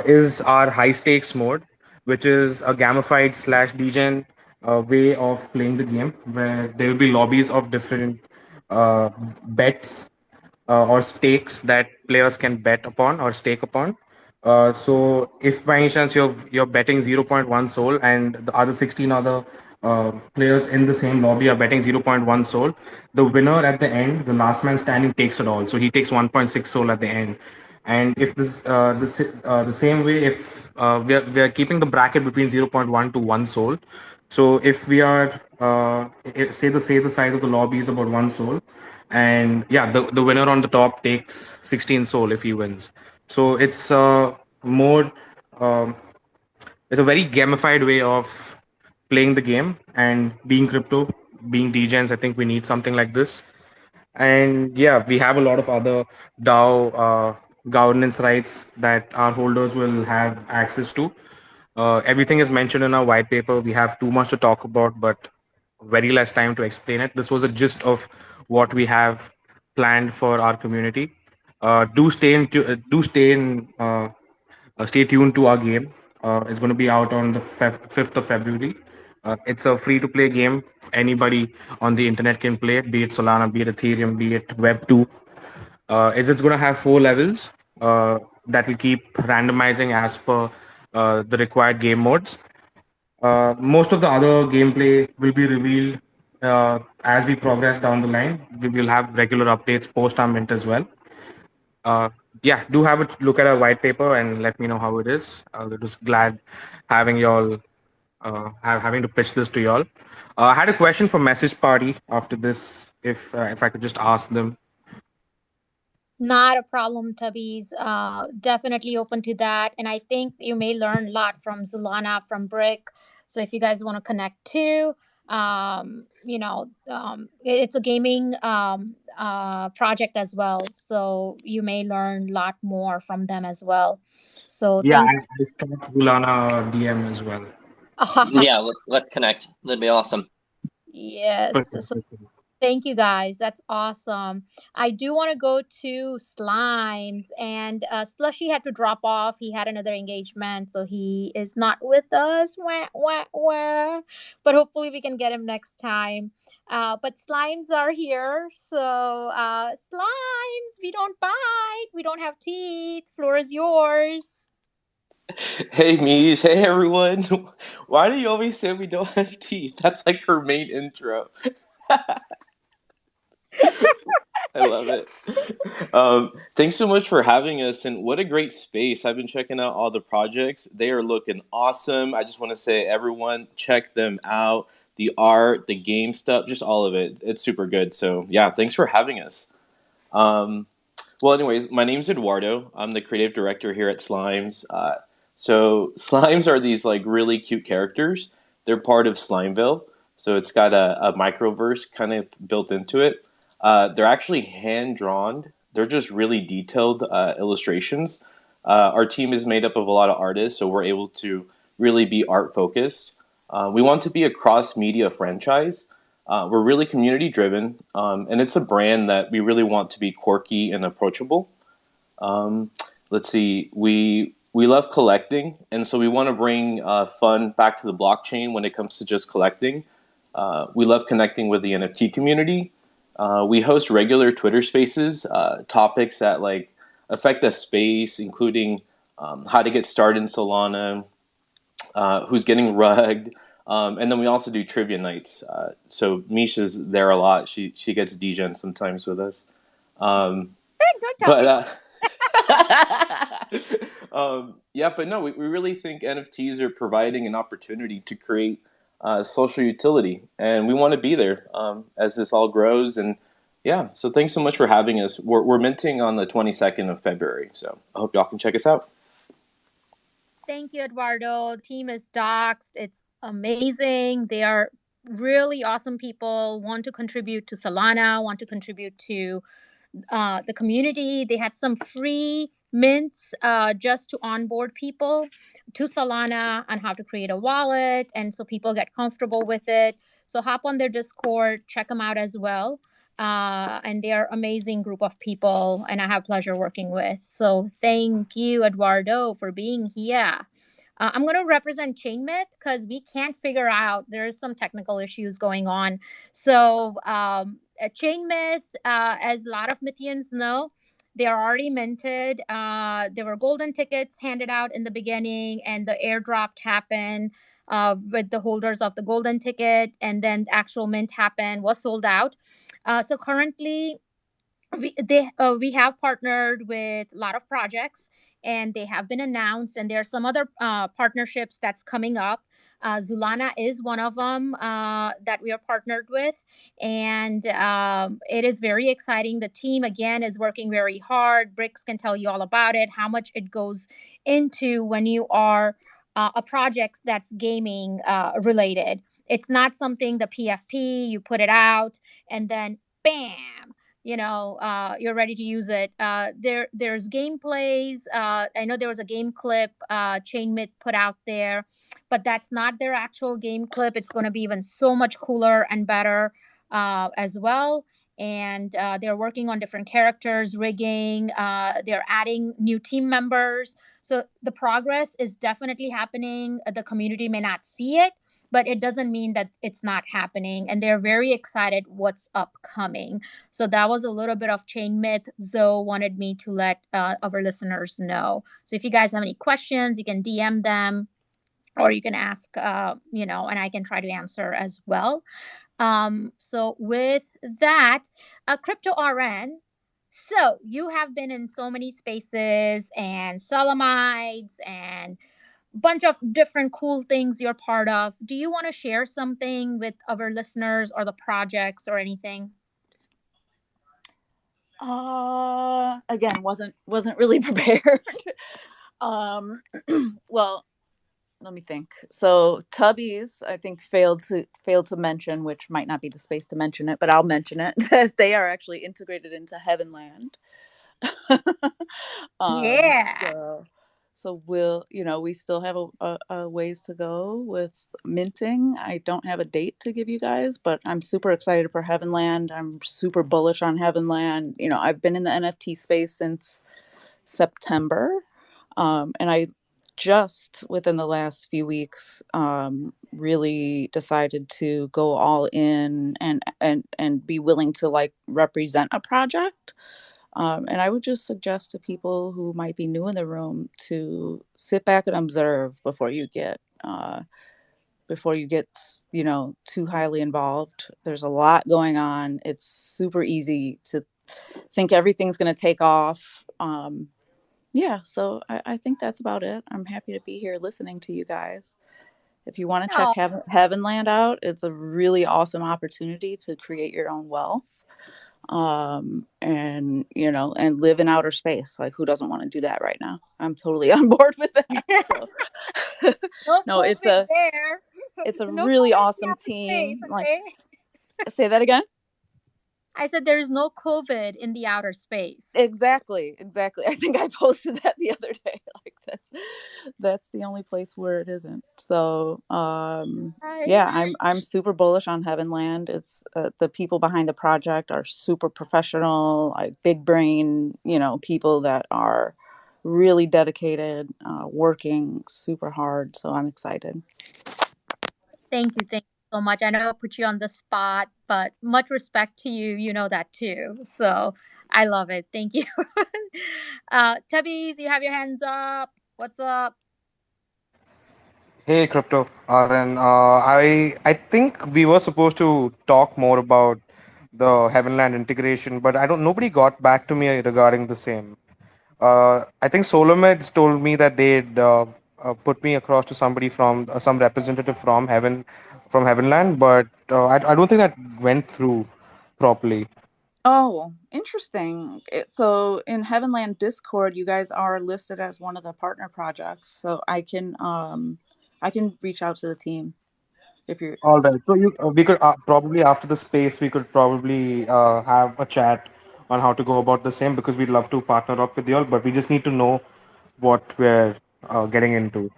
is our high stakes mode, which is a gamified slash degen way of playing the game, where there will be lobbies of different uh, bets or stakes that players can bet upon or stake upon. So if by any chance you're betting zero point 0.1 soul, and the other 16 other players in the same lobby are betting zero point 0.1 soul, the winner at the end, the last man standing, takes it all. So he takes 1.6 soul at the end. And if the same way, if we are keeping the bracket between zero point 0.1 to 1 soul. So if we are say the size of the lobby is about 1 soul, and yeah, the winner on the top takes 16 soul if he wins. So more um, it's a very gamified way of playing the game. And being crypto, being degens, I think we need something like this. And yeah, we have a lot of other DAO governance rights that our holders will have access to. Everything is mentioned in our white paper. We have too much to talk about, but very less time to explain it. This was a gist of what we have planned for our community. Stay tuned to our game. It's going to be out on the 5th of February. It's a free to play game. Anybody on the internet can play it, be it Solana, be it Ethereum, be it Web 2. It's going to have 4 levels that will keep randomizing as per the required game modes. Most of the other gameplay will be revealed as we progress down the line. We will have regular updates post our mint as well. Uh, yeah, do have a look at our white paper and let me know how it is. We're just glad having y'all, having to pitch this to y'all. I had a question for Message Party after this, if I could just ask them. Not a problem, Tubbies. Definitely open to that. And I think you may learn a lot from Zoolana, from Brick. So if you guys want to connect too, it's a gaming project as well. So you may learn a lot more from them as well. So Yeah, thanks. I shot Zoolana DM as well. Yeah, let's connect. That'd be awesome. Yes. So thank you guys. That's awesome. I do want to go to Slimes, and Slushy had to drop off. He had another engagement, so he is not with us. Wah, wah, wah. But hopefully we can get him next time. But Slimes are here. So, Slimes, we don't bite. We don't have teeth. Floor is yours. Hey, Mish. Hey, everyone. Why do you always say we don't have teeth? That's like her main intro. I love it. Thanks so much for having us, and what a great space. I've been checking out all the projects. They are looking awesome. I just want to say, everyone, check them out. The art, the game stuff, just all of it. It's super good. So, yeah, thanks for having us. Well, anyways, my name's Eduardo. I'm the creative director here at Slimes. So Slimes are these like really cute characters. They're part of Slimeville, so it's got a microverse kind of built into it. They're actually hand drawn. They're just really detailed illustrations. Our team is made up of a lot of artists, so we're able to really be art focused. We want to be a cross media franchise. We're really community driven, and it's a brand that we really want to be quirky and approachable. Let's see, we love collecting, and so we want to bring fun back to the blockchain when it comes to just collecting. We love connecting with the NFT community. We host regular Twitter Spaces, topics that like affect the space, including how to get started in Solana, who's getting rugged. And then we also do trivia nights. So Misha's there a lot. She gets DGen sometimes with us. Don't tell But yeah, but no, we really think NFTs are providing an opportunity to create social utility, and we want to be there as this all grows. And yeah, so thanks so much for having us. We're minting on the 22nd of February, so I hope y'all can check us out. Thank you, Eduardo. Team is doxed. It's amazing. They are really awesome people, want to contribute to Solana, want to contribute to the community. They had some free mints just to onboard people to Solana on how to create a wallet, and so people get comfortable with it. So hop on their Discord, check them out as well. And they are amazing group of people, and I have pleasure working with. So thank you, Eduardo, for being here. I'm going to represent ChainMyth because we can't figure out, there's some technical issues going on. So ChainMyth, as a lot of Mythians know, they are already minted. There were golden tickets handed out in the beginning, and the airdrop happened with the holders of the golden ticket, and then the actual mint happened, was sold out. So currently, we have partnered with a lot of projects, and they have been announced, and there are some other partnerships that's coming up. Zoolana is one of them that we are partnered with, and it is very exciting. The team again is working very hard. Bricks can tell you all about it, how much it goes into when you are a project that's gaming related. It's not something the PFP, you put it out and then bam, you're ready to use it. There's gameplays. I know there was a game clip ChainMyth put out there, but that's not their actual game clip. It's going to be even so much cooler and better as well. And they're working on different characters, rigging. They're adding new team members. So the progress is definitely happening. The community may not see it, but it doesn't mean that it's not happening, and they're very excited what's upcoming. So that was a little bit of ChainMyth. Zoe wanted me to let our listeners know. So if you guys have any questions, you can DM them, or you can ask, and I can try to answer as well. So with that, Crypto RN, so you have been in so many spaces and Solamides and bunch of different cool things you're part of. Do you want to share something with our listeners or the projects or anything? Again, wasn't really prepared. Well, let me think. So Tubbies, I think failed to mention, which might not be the space to mention it, but I'll mention it, that they are actually integrated into Heavenland. Yeah. So we still have a ways to go with minting. I don't have a date to give you guys, but I'm super excited for Heavenland. I'm super bullish on Heavenland. I've been in the NFT space since September, and I just within the last few weeks really decided to go all in and be willing to like represent a project. And I would just suggest to people who might be new in the room to sit back and observe before you get too highly involved. There's a lot going on. It's super easy to think everything's going to take off. Yeah, so I think that's about it. I'm happy to be here listening to you guys. If you want to check Heavenland out, it's a really awesome opportunity to create your own wealth. and and live in outer space. Like, who doesn't want to do that right now? I'm totally on board with that. So No no, COVID there. it's a No really COVID in awesome outer space, team. Like, okay? say that again. I said there is no COVID in the outer space. Exactly. I think I posted that the other day. Like, that's the only place where it isn't. So yeah, I'm super bullish on Heavenland. It's the people behind the project are super professional, like big brain, people that are really dedicated, working super hard. So I'm excited. Thank you so much. I know I put you on the spot, but much respect to you. You know that too. So I love it. Thank you. Tubbies, you have your hands up. What's up? Hey, Crypto RN. I think we were supposed to talk more about the Heavenland integration, but I don't. Nobody got back to me regarding the same. I think Solomeds told me that they'd put me across to somebody from some representative from Heavenland, but I don't think that went through properly. Oh, interesting. So in Heavenland Discord, you guys are listed as one of the partner projects. So I can reach out to the team if you're. All right. So we could probably after the space we could probably have a chat on how to go about the same because we'd love to partner up with y'all, but we just need to know what we're getting into.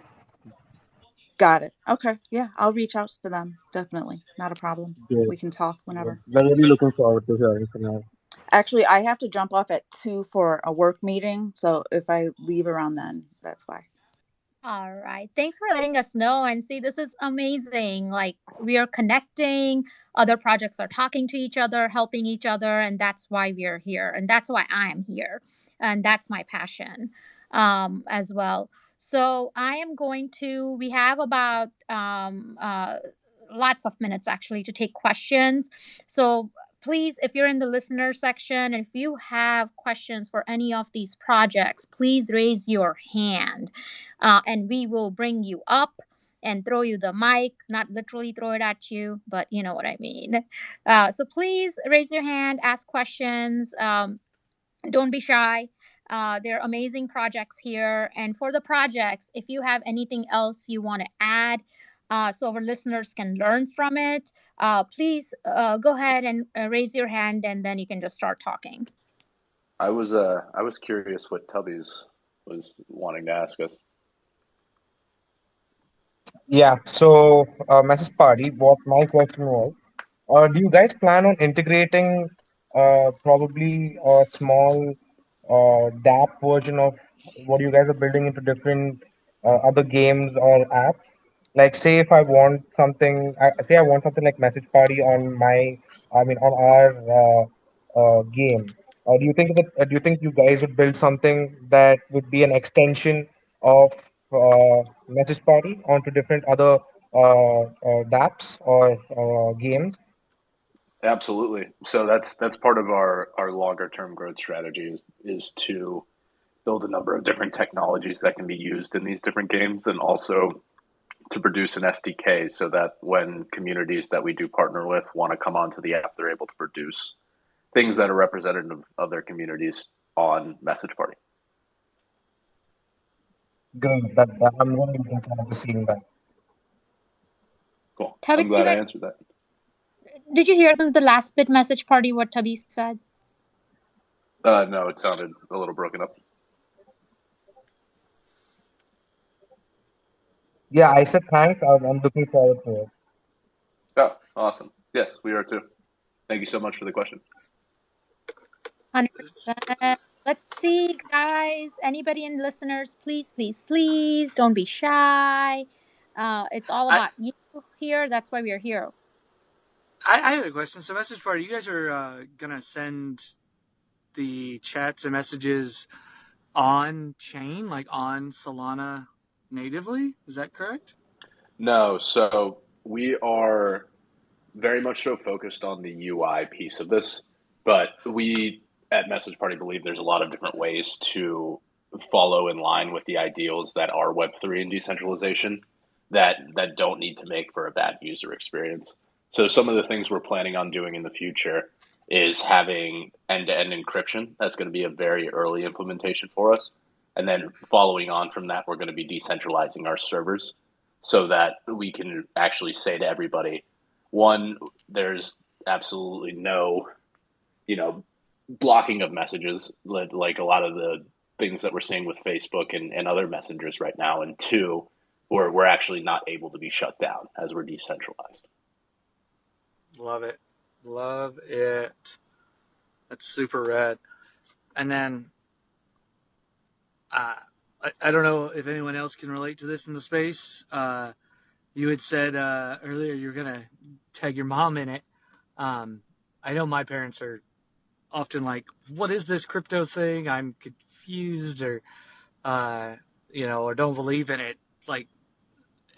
Got it. Okay. Yeah, I'll reach out to them. Definitely. Not a problem. Yeah. We can talk whenever. We're really looking forward to hearing from you. Actually, I have to jump off at 2 for a work meeting. So if I leave around then, that's why. All right. Thanks for letting us know. And see, this is amazing. Like, we are connecting, other projects are talking to each other, helping each other, and that's why we are here. And that's why I am here. And that's my passion as well. So I am going to, we have about lots of minutes actually to take questions. So please, if you're in the listener section, if you have questions for any of these projects, please raise your hand and we will bring you up and throw you the mic, not literally throw it at you, but you know what I mean. So please raise your hand, ask questions. Don't be shy. There are amazing projects here. And for the projects, if you have anything else you want to add, so our listeners can learn from it, please go ahead and raise your hand, and then you can just start talking. I was curious what Tubby's was wanting to ask us. Yeah. So, Message Party, what my question was, do you guys plan on integrating probably a small DApp version of what you guys are building into different other games or apps? Like, say if I want something, say I want something like Message Party on on our game. Do you think you guys would build something that would be an extension of Message Party onto different other dApps or games? Absolutely. So that's part of our longer term growth strategy is to build a number of different technologies that can be used in these different games, and also to produce an SDK so that when communities that we do partner with want to come onto the app, they're able to produce things that are representative of their communities on Message Party. Great. I'm really looking forward to seeing that. Cool. Tubby, I'm glad I answered that. did you hear the last bit Message Party, what Tubby said? No, it sounded a little broken up. Yeah, I said thanks. I'm looking forward to it. Oh, awesome. Yes, we are too. Thank you so much for the question. 100%. Let's see, guys. Anybody and listeners, please don't be shy. It's all about you here. That's why we're here. I had a question. So, Message Party, you guys are gonna send the chats and messages on chain, like on Solana natively? Is that correct? No, so we are very much so focused on the UI piece of this, but we at Message Party believe there's a lot of different ways to follow in line with the ideals that are Web3 and decentralization that don't need to make for a bad user experience. So some of the things we're planning on doing in the future is having end-to-end encryption. That's going to be a very early implementation for us. And then following on from that, we're going to be decentralizing our servers so that we can actually say to everybody, one, there's absolutely no, blocking of messages, like a lot of the things that we're seeing with Facebook and other messengers right now. And two, we're actually not able to be shut down as we're decentralized. Love it. Love it. That's super rad. And then, I don't know if anyone else can relate to this in the space. You had said earlier you're going to tag your mom in it. I know my parents are often like, what is this crypto thing? I'm confused, or, or don't believe in it. Like,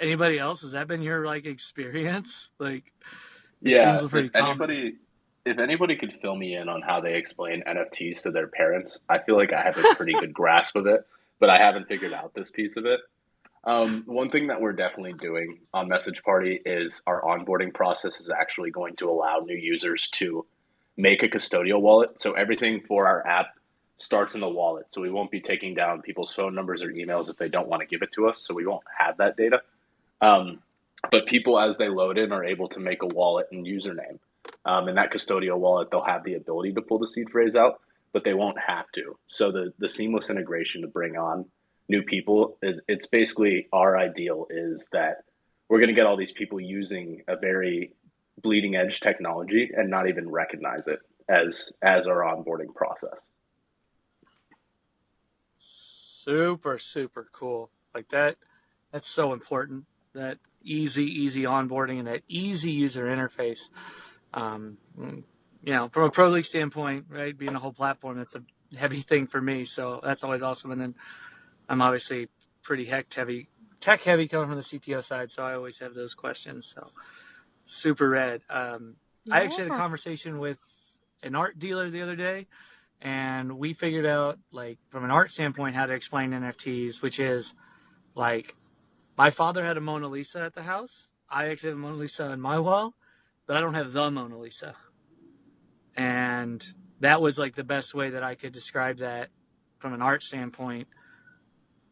anybody else? Has that been your, experience? Like, it Yeah, seems pretty common. if anybody could fill me in on how they explain NFTs to their parents, I feel like I have a pretty good grasp of it, but I haven't figured out this piece of it. One thing that we're definitely doing on Message Party is our onboarding process is actually going to allow new users to make a custodial wallet. So everything for our app starts in the wallet. So we won't be taking down people's phone numbers or emails if they don't want to give it to us. So we won't have that data. But people, as they load in, are able to make a wallet and username. In that custodial wallet, they'll have the ability to pull the seed phrase out, but they won't have to. So the seamless integration to bring on new people it's basically our ideal is that we're going to get all these people using a very bleeding edge technology and not even recognize it as our onboarding process. Super, super cool. Like that's so important. That easy onboarding and that easy user interface. From a Proleague standpoint, right, being a whole platform, that's a heavy thing for me. So that's always awesome. And then I'm obviously pretty tech heavy coming from the CTO side. So I always have those questions. So super rad. I actually had a conversation with an art dealer the other day, and we figured out, from an art standpoint, how to explain NFTs, which is, my father had a Mona Lisa at the house. I actually have a Mona Lisa on my wall, but I don't have the Mona Lisa. And that was, the best way that I could describe that from an art standpoint.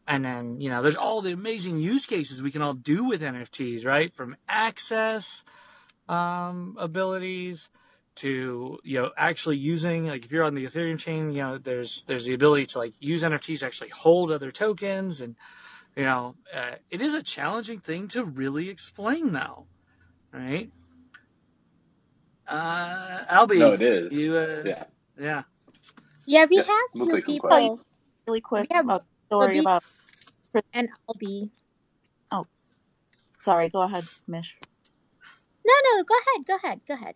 And then, there's all the amazing use cases we can all do with NFTs, right? From access abilities to, actually using, if you're on the Ethereum chain, there's the ability to, use NFTs to actually hold other tokens. And, it is a challenging thing to really explain now, right? Albie. No, it is. Yeah. Yeah, we Yes, have we'll few take some people. questions. Really quick, We have a story Albie about. and Albie. Oh, sorry. Go ahead, Mish. No, go ahead.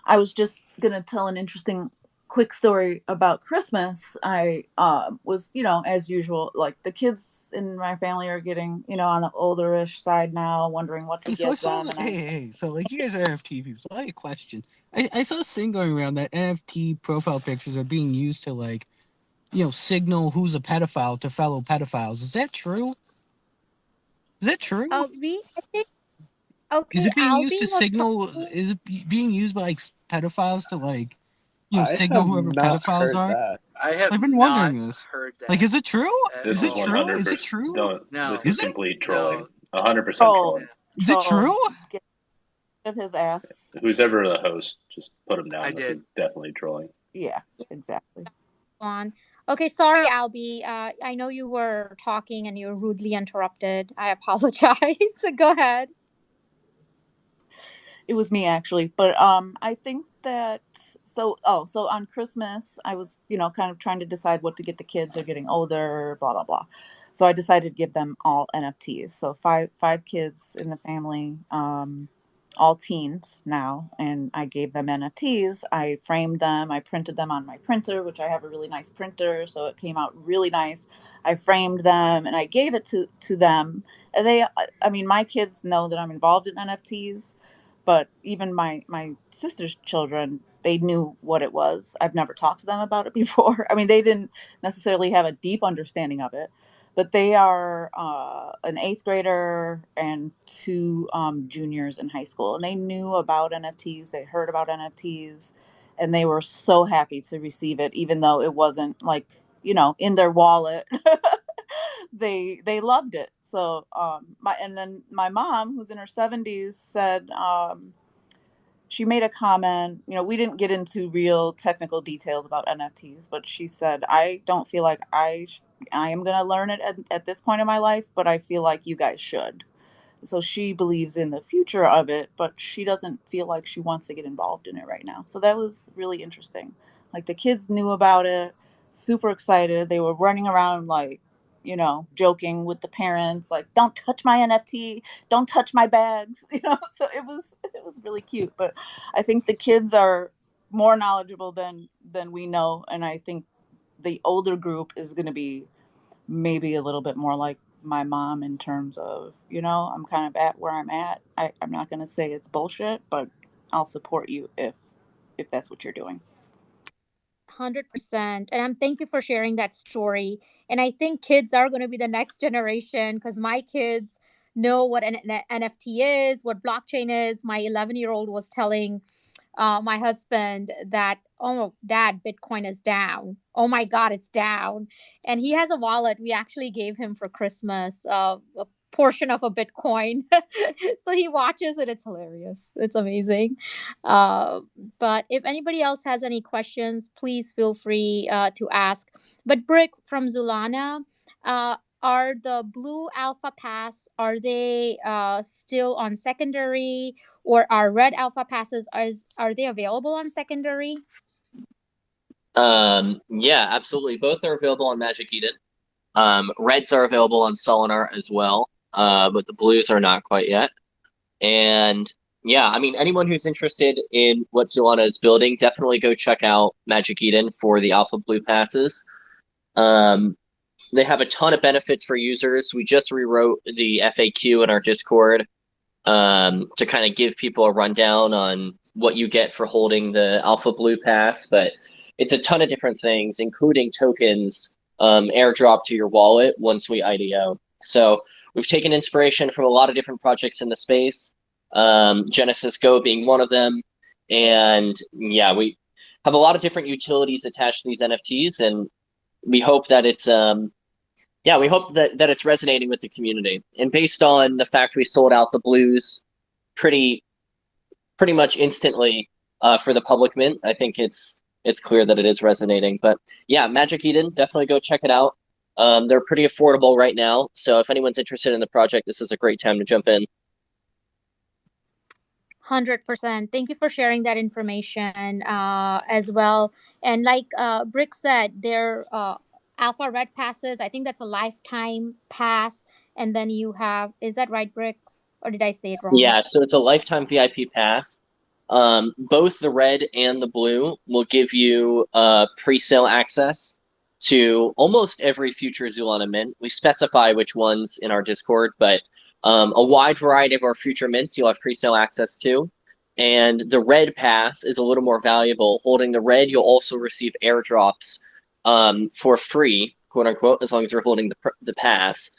I was just gonna tell an interesting quick story about Christmas. I was, as usual, the kids in my family are getting, on the olderish side now, wondering what to get them. So you guys are NFT people. So I have a question. I saw this thing going around that NFT profile pictures are being used to signal who's a pedophile to fellow pedophiles. Is that true? I think. Okay, is it being Albie used to was signal? talking. Is it being used by pedophiles to I signal have whoever not pedophiles heard are? that. I have I've been not wondering this. heard that. Is it true? This is 100%. Is it true? No. This is complete trolling. 100% Oh, trolling. Is it true? Give his ass. Who's ever the host, just put him down. I This did. is definitely trolling. Yeah, exactly. On. Okay, sorry, Albie. I know you were talking and you were rudely interrupted. I apologize. Go ahead. It was me actually, but I think that so on Christmas I was kind of trying to decide what to get the kids. They're getting older, blah blah blah. So I decided to give them all NFTs. So five kids in the family, all teens now, and I gave them NFTs. I framed them. I printed them on my printer, which I have a really nice printer, so it came out really nice. I framed them and I gave it to them. And my kids know that I'm involved in NFTs. But even my sister's children, they knew what it was. I've never talked to them about it before. They didn't necessarily have a deep understanding of it, but they are an 8th grader and 2 juniors in high school, and they knew about NFTs. They heard about NFTs. and they were so happy to receive it, even though it wasn't like, in their wallet. They loved it. So my mom, who's in her 70s, said, she made a comment. We didn't get into real technical details about NFTs, but she said, I don't feel like I am going to learn it at this point in my life, but I feel like you guys should. So she believes in the future of it, but she doesn't feel like she wants to get involved in it right now. So that was really interesting. Like, the kids knew about it, super excited. They were running around like, joking with the parents, like, don't touch my NFT, don't touch my bags, So it was really cute. But I think the kids are more knowledgeable than we know, and I think the older group is going to be maybe a little bit more like my mom in terms of, I'm kind of at where I'm at. I'm not going to say it's bullshit, but I'll support you if that's what you're doing. 100%. And I'm thank you for sharing that story. And I think kids are going to be the next generation, because my kids know what an NFT is, what blockchain is. My 11-year-old was telling my husband that, oh, Dad, Bitcoin is down. Oh my God, it's down. And he has a wallet we actually gave him for Christmas, a portion of a Bitcoin. So he watches it. It's hilarious. It's amazing. But if anybody else has any questions, please feel free to ask. But Brick from Zoolana, are the blue alpha pass, are they still on secondary, or are red alpha passes, are they available on secondary? Yeah, absolutely. Both are available on Magic Eden. Reds are available on Solana as well, but the blues are not quite yet. And yeah, I mean, anyone who's interested in what Zoolana is building, definitely go check out Magic Eden for the alpha blue passes. They have a ton of benefits for users. We just rewrote the FAQ in our Discord to kind of give people a rundown on what you get for holding the Alpha Blue Pass. But it's a ton of different things, including tokens airdrop to your wallet once we IDO. So we've taken inspiration from a lot of different projects in the space, Genesis Go being one of them. And yeah, we have a lot of different utilities attached to these NFTs, and we hope that it's we hope that it's resonating with the community. And based on the fact we sold out the blues pretty much instantly for the public mint, I think it's clear that it is resonating. But yeah, Magic Eden, definitely go check it out. They're pretty affordable right now, so if anyone's interested in the project, this is a great time to jump in. 100%. Thank you for sharing that information as well. And like Brick said, they're Alpha Red passes. I think that's a lifetime pass. And then you have, is that right, Bricks? Or did I say it wrong? Yeah, so it's a lifetime VIP pass. Both the red and the blue will give you pre-sale access to almost every future Zoolana mint. We specify which ones in our Discord, but a wide variety of our future mints you'll have pre-sale access to. And the red pass is a little more valuable. Holding the red, you'll also receive airdrops for free, quote unquote, as long as you're holding the pass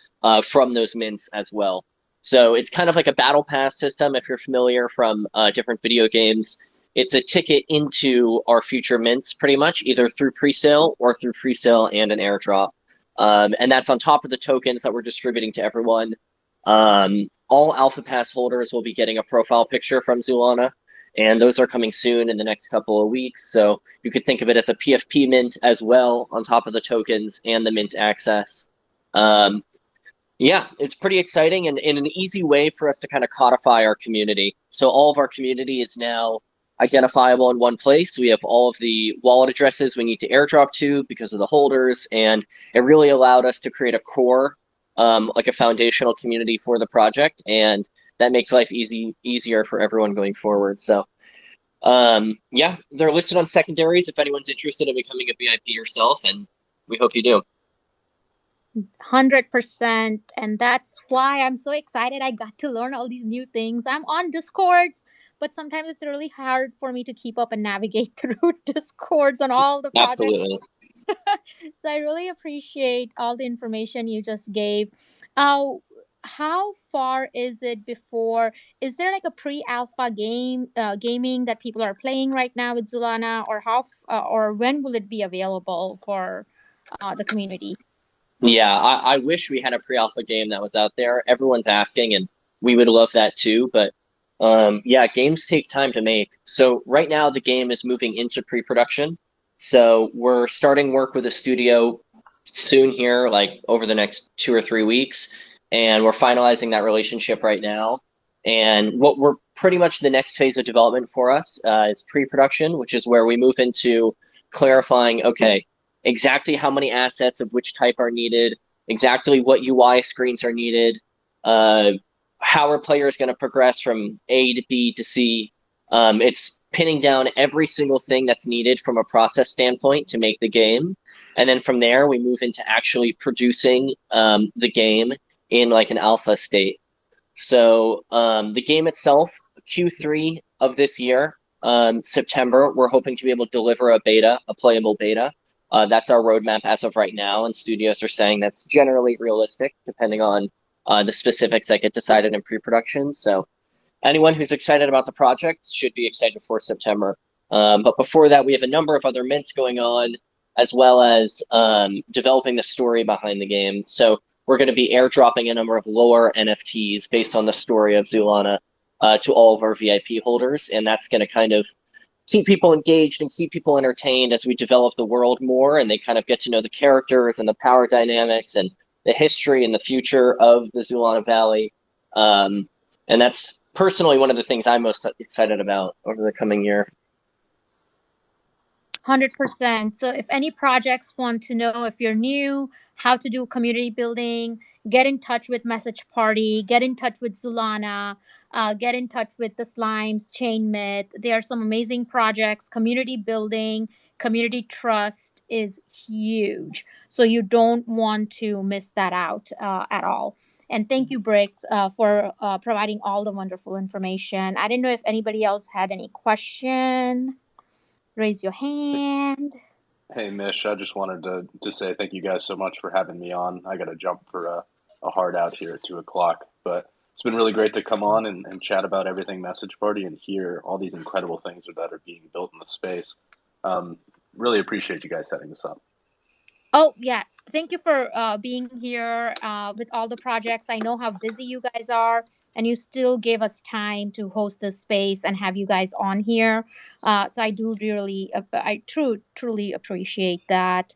from those mints as well. So it's kind of like a battle pass system, if you're familiar from different video games. It's a ticket into our future mints, pretty much, either through pre-sale or through pre-sale and an airdrop. And that's on top of the tokens that we're distributing to everyone. All Alpha Pass holders will be getting a profile picture from Zoolana, and those are coming soon in the next couple of weeks. So you could think of it as a PFP mint as well, on top of the tokens and the mint access. Yeah, it's pretty exciting and in an easy way for us to kind of codify our community. So all of our community is now identifiable in one place. We have all of the wallet addresses we need to airdrop to because of the holders, and it really allowed us to create a core, like a foundational community for the project, and that makes life easier for everyone going forward. So yeah, they're listed on secondaries if anyone's interested in becoming a VIP yourself, and we hope you do. 100%. And that's why I'm so excited. I got to learn all these new things. I'm on Discords, but sometimes it's really hard for me to keep up and navigate through Discords on all the projects. Absolutely. So I really appreciate all the information you just gave. how far is it before? Is there like a pre-alpha gaming that people are playing right now with Zoolana, or or when will it be available for the community? Yeah, I wish we had a pre-alpha game that was out there. Everyone's asking, and we would love that too. But yeah, games take time to make. So right now the game is moving into pre-production. So we're starting work with a studio soon here, like over the next 2 or 3 weeks, and we're finalizing that relationship right now. And what we're pretty much the next phase of development for us is pre-production, which is where we move into clarifying, okay, exactly how many assets of which type are needed, exactly what UI screens are needed, how our player is going to progress from A to B to C. It's pinning down every single thing that's needed from a process standpoint to make the game. And then from there, we move into actually producing the game in like an alpha state. So the game itself, Q3 of this year, September, we're hoping to be able to deliver a beta, a playable beta. That's our roadmap as of right now, and studios are saying that's generally realistic, depending on the specifics that get decided in pre-production. So anyone who's excited about the project should be excited for September. But before that, we have a number of other mints going on, as well as developing the story behind the game. So we're going to be airdropping a number of lower NFTs based on the story of Zoolana to all of our VIP holders, and that's going to kind of keep people engaged and keep people entertained as we develop the world more, and they kind of get to know the characters and the power dynamics and the history and the future of the Zoolana Valley. And that's personally one of the things I'm most excited about over the coming year. 100%. So if any projects want to know, if you're new, how to do community building, get in touch with Message Party, get in touch with Zoolana, get in touch with the Slimes, ChainMyth. There are some amazing projects. Community building, community trust is huge. So you don't want to miss that out at all. And thank you, Bricks, for providing all the wonderful information. I didn't know if anybody else had any question. Raise your hand. Hey, Mish, I just wanted to say thank you guys so much for having me on. I got to jump for a hard out here at 2 o'clock, but it's been really great to come on and chat about everything Message Party and hear all these incredible things that are being built in the space. Really appreciate you guys setting this up. Oh, yeah. Thank you for being here with all the projects. I know how busy you guys are, and you still gave us time to host this space and have you guys on here. So I do really, I truly appreciate that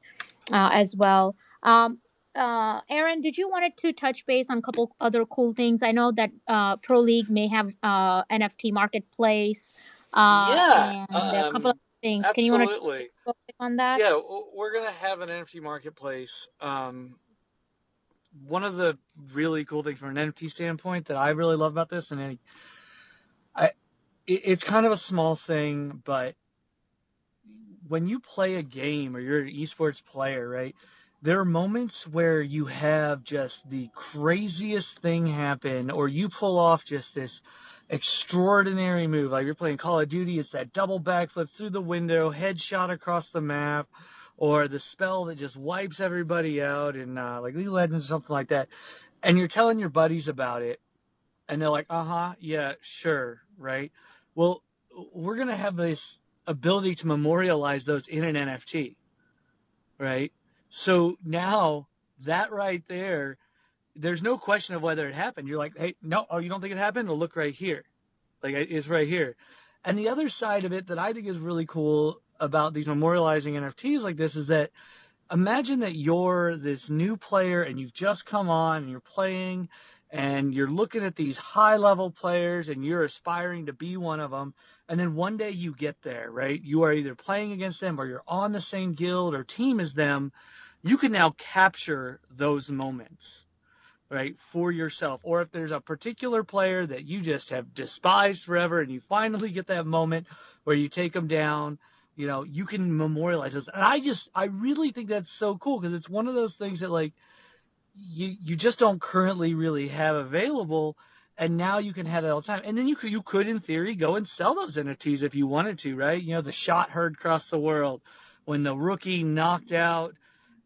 as well. Aaron, did you wanted to touch base on a couple other cool things? I know that Proleague may have NFT marketplace Yeah, and a couple of things. Can you want to absolutely. on that? Yeah, we're gonna have an NFT marketplace. One of the really cool things from an NFT standpoint that I really love about this, and it's kind of a small thing, but when you play a game or you're an esports player, right? There are moments where you have just the craziest thing happen, or you pull off just this extraordinary move. Like you're playing Call of Duty, it's that double backflip through the window, headshot across the map, or the spell that just wipes everybody out in like League of Legends or something like that. And you're telling your buddies about it, and they're like, yeah, sure, right? Well, we're going to have this ability to memorialize those in an NFT, right? So now that right there, there's no question of whether it happened. You're like, hey, no, oh, you don't think it happened? Well, look right here. Like, it's right here. And the other side of it that I think is really cool about these memorializing NFTs like this is that imagine that you're this new player and you've just come on and you're playing and you're looking at these high-level players and you're aspiring to be one of them. And then one day you get there, right? You are either playing against them or you're on the same guild or team as them. You can now capture those moments, right, for yourself. Or if there's a particular player that you just have despised forever and you finally get that moment where you take them down, you know, you can memorialize this. And I really think that's so cool because it's one of those things that, like, you just don't currently really have available, and now you can have it all the time. And then you could in theory go and sell those NFTs if you wanted to, right? You know, the shot heard across the world when the rookie knocked out,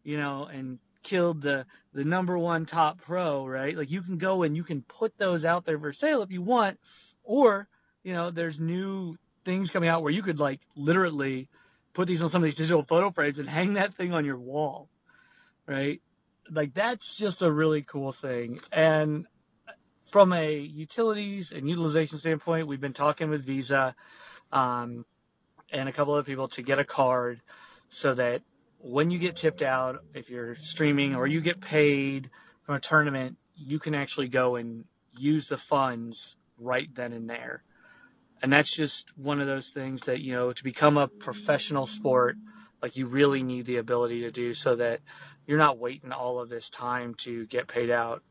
you know, and killed the number one top pro, right? Like you can go and you can put those out there for sale if you want, or there's new things coming out where you could like literally put these on some of these digital photo frames and hang that thing on your wall, right? Like that's just a really cool thing. And from a utilities and utilization standpoint, we've been talking with Visa and a couple of people to get a card so that when you get tipped out, if you're streaming or you get paid from a tournament, you can actually go and use the funds right then and there. And that's just one of those things that, to become a professional sport, like you really need the ability to do so that you're not waiting all of this time to get paid out.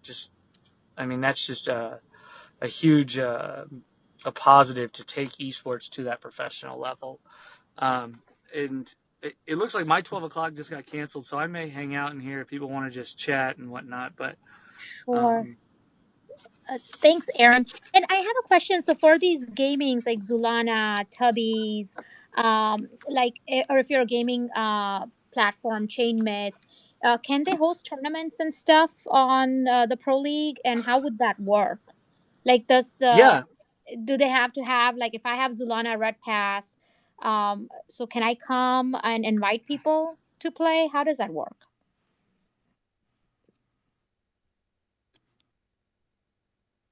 That's just a huge a positive to take esports to that professional level. And it looks like my 12 o'clock just got canceled, so I may hang out in here if people want to just chat and whatnot. But Sure. Thanks, Aaron. And I have a question. So for these gamings like Zoolana, Tubbies, or if you're a gaming platform, ChainMyth, can they host tournaments and stuff on the Pro League? And how would that work? Like, do they have to have, like, if I have Zoolana Red Pass, so can I come and invite people to play? How does that work?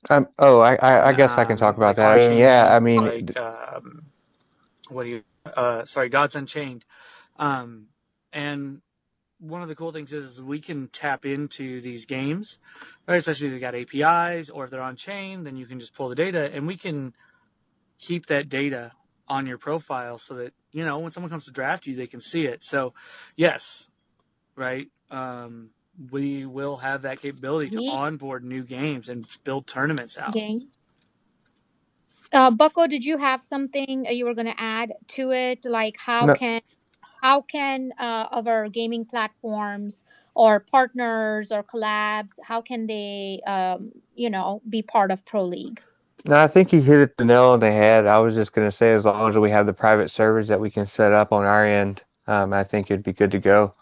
I guess I can talk about that. Gods Unchained. And one of the cool things is we can tap into these games, right? Especially if they've got APIs or if they're on chain, then you can just pull the data and we can keep that data on your profile so that, when someone comes to draft you, they can see it. So yes, right. We will have that capability to onboard new games and build tournaments out. Games. Bucko, did you have something you were going to add to it? Like how can our gaming platforms or partners or collabs, how can they, be part of Pro League? No, I think he hit the nail on the head. I was just going to say, as long as we have the private servers that we can set up on our end, I think it'd be good to go.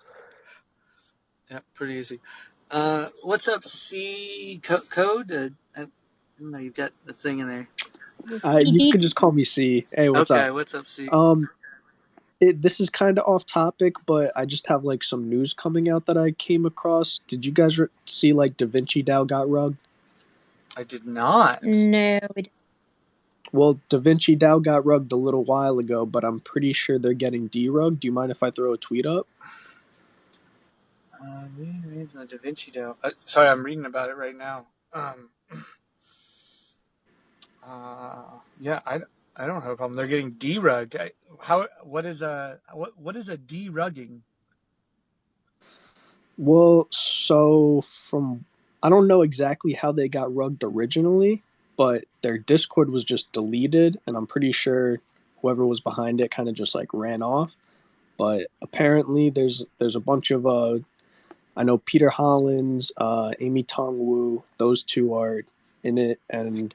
Yeah, pretty easy. What's up, C Code? I don't know, you've got the thing in there. You can just call me C. Hey, what's up? Okay, what's up, C? This is kind of off topic, but I just have like some news coming out that I came across. Did you guys see like Da Vinci DAO got rugged? I did not. No. Well, Da Vinci DAO got rugged a little while ago, but I'm pretty sure they're getting derugged. Do you mind if I throw a tweet up? The Da Vinci DAO. Sorry, I'm reading about it right now. Yeah, I don't have a problem. They're getting derugged. What is a derugging? Well, so I don't know exactly how they got rugged originally, but their Discord was just deleted, and I'm pretty sure whoever was behind it kind of just like ran off. But apparently there's a bunch of I know Peter Hollins, Amy Tong Wu, those two are in it, and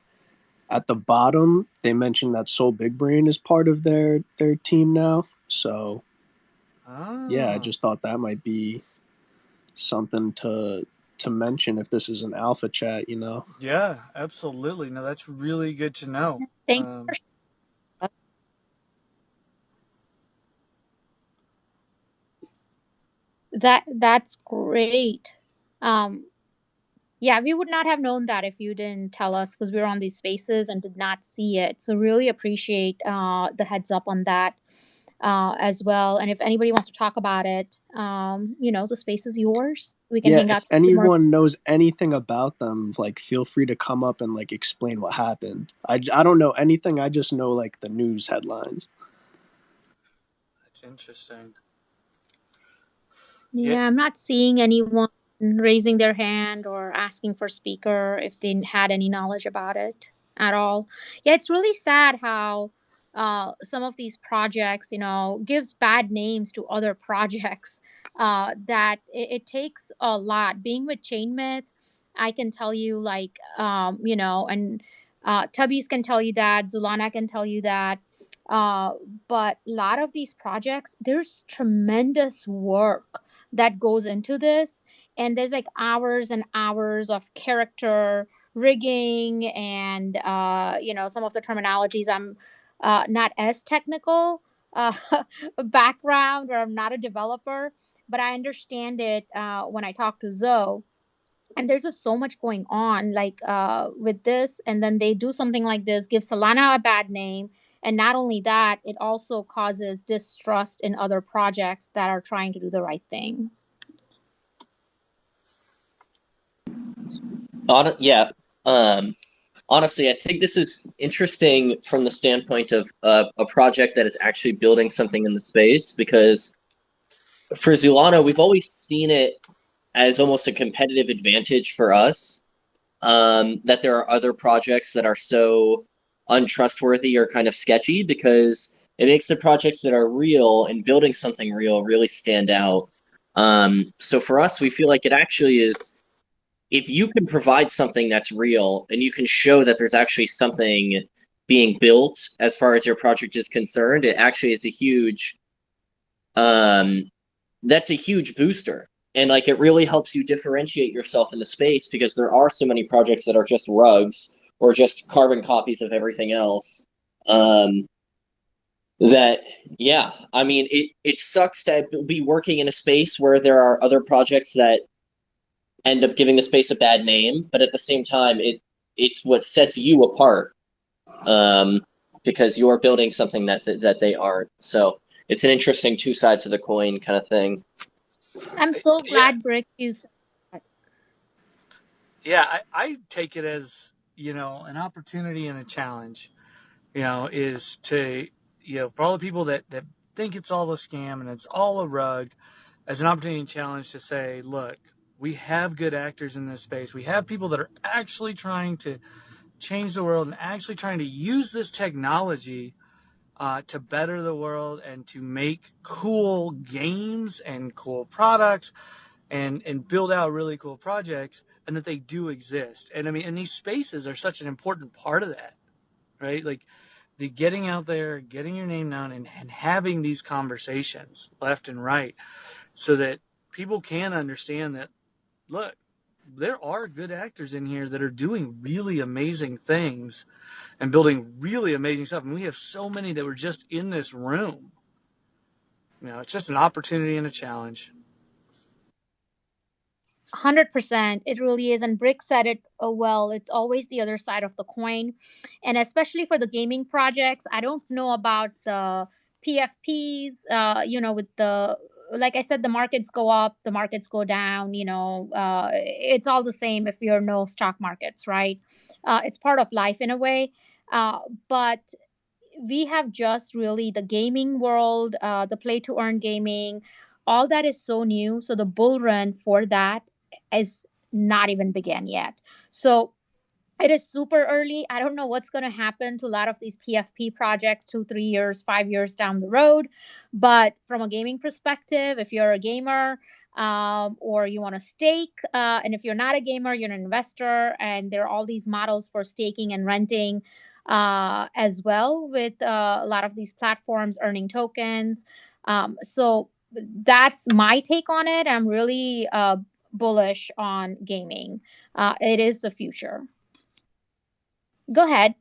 at the bottom they mentioned that Soul Big Brain is part of their team now. So yeah, I just thought that might be something to mention if this is an alpha chat, Yeah, absolutely. No, that's really good to know. That's great. Yeah, we would not have known that if you didn't tell us, because we were on these spaces and did not see it. So really appreciate the heads up on that as well. And if anybody wants to talk about it, the space is yours. We can hang out. If anyone knows anything about them, like feel free to come up and like explain what happened. I don't know anything. I just know like the news headlines. That's interesting. Yeah, I'm not seeing anyone raising their hand or asking for speaker if they had any knowledge about it at all. Yeah, it's really sad how some of these projects, gives bad names to other projects. That it takes a lot. Being with ChainMyth, I can tell you, like, and Tubbies can tell you that, Zoolana can tell you that. But a lot of these projects, there's tremendous work that goes into this, and there's like hours and hours of character rigging and some of the terminologies I'm not as technical uh, background, or I'm not a developer, but I understand it when I talk to Zoe. And there's just so much going on, like with this, and then they do something like this, give Solana a bad name, and not only that, it also causes distrust in other projects that are trying to do the right thing. Yeah. Honestly, I think this is interesting from the standpoint of a project that is actually building something in the space, because for Zoolana, we've always seen it as almost a competitive advantage for us, that there are other projects that are so untrustworthy or kind of sketchy, because it makes the projects that are real and building something real really stand out. So for us, we feel like it actually is, if you can provide something that's real and you can show that there's actually something being built as far as your project is concerned, it actually is a huge, that's a huge booster. And like, it really helps you differentiate yourself in the space, because there are so many projects that are just rugs or just carbon copies of everything else. That, yeah, I mean, it sucks to be working in a space where there are other projects that end up giving the space a bad name, but at the same time, it's what sets you apart, because you're building something that they aren't. So it's an interesting two sides of the coin kind of thing. I'm so glad, Brick, you said that. Yeah, I take it as, an opportunity and a challenge, is to, for all the people that think it's all a scam and it's all a rug, as an opportunity and challenge to say, look, we have good actors in this space. We have people that are actually trying to change the world and actually trying to use this technology to better the world and to make cool games and cool products and build out really cool projects, and that they do exist. And I mean, and these spaces are such an important part of that, right? Like the getting out there, getting your name known, and having these conversations left and right, so that people can understand that, look, there are good actors in here that are doing really amazing things and building really amazing stuff. And we have so many that were just in this room. It's just an opportunity and a challenge. 100%, it really is. And Brick said it well. It's always the other side of the coin. And especially for the gaming projects, I don't know about the PFPs, with like I said, the markets go up, the markets go down, it's all the same if you're no stock markets, right? It's part of life in a way. But we have just really the gaming world, the play to earn gaming, all that is so new. So the bull run for that is not even began yet. So it is super early. I don't know what's going to happen to a lot of these PFP projects 2, 3 years, 5 years down the road. But from a gaming perspective, if you're a gamer, or you want to stake, and if you're not a gamer, you're an investor, and there are all these models for staking and renting as well, with a lot of these platforms earning tokens. So that's my take on it. I'm really bullish on gaming. It is the future. Go ahead.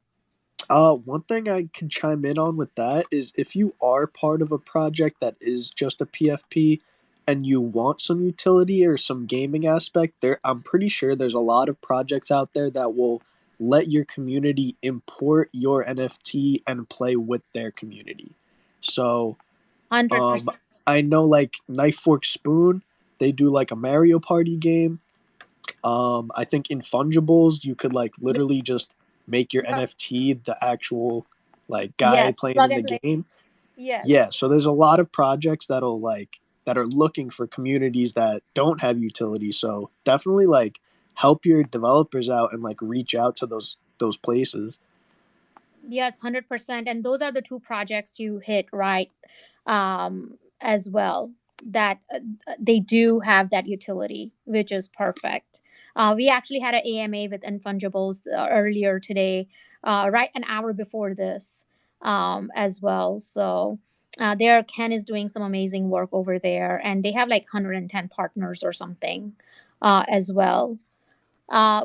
One thing I can chime in on with that is, if you are part of a project that is just a PFP and you want some utility or some gaming aspect, I'm pretty sure there's a lot of projects out there that will let your community import your NFT and play with their community. So 100%. I know like Knife Fork Spoon, they do like a Mario Party game. I think in Fungibles, you could like literally just make your NFT the actual like guy Yes, playing plug in and the play. game. Yes. Yeah, so there's a lot of projects that are looking for communities that don't have utility. So definitely like help your developers out and like reach out to those places. Yes, 100%. And those are the two projects you hit right, as well, that they do have that utility, which is perfect. We actually had an AMA with Infungibles earlier today, right an hour before this, as well. So There, Ken is doing some amazing work over there, and they have like 110 partners or something as well.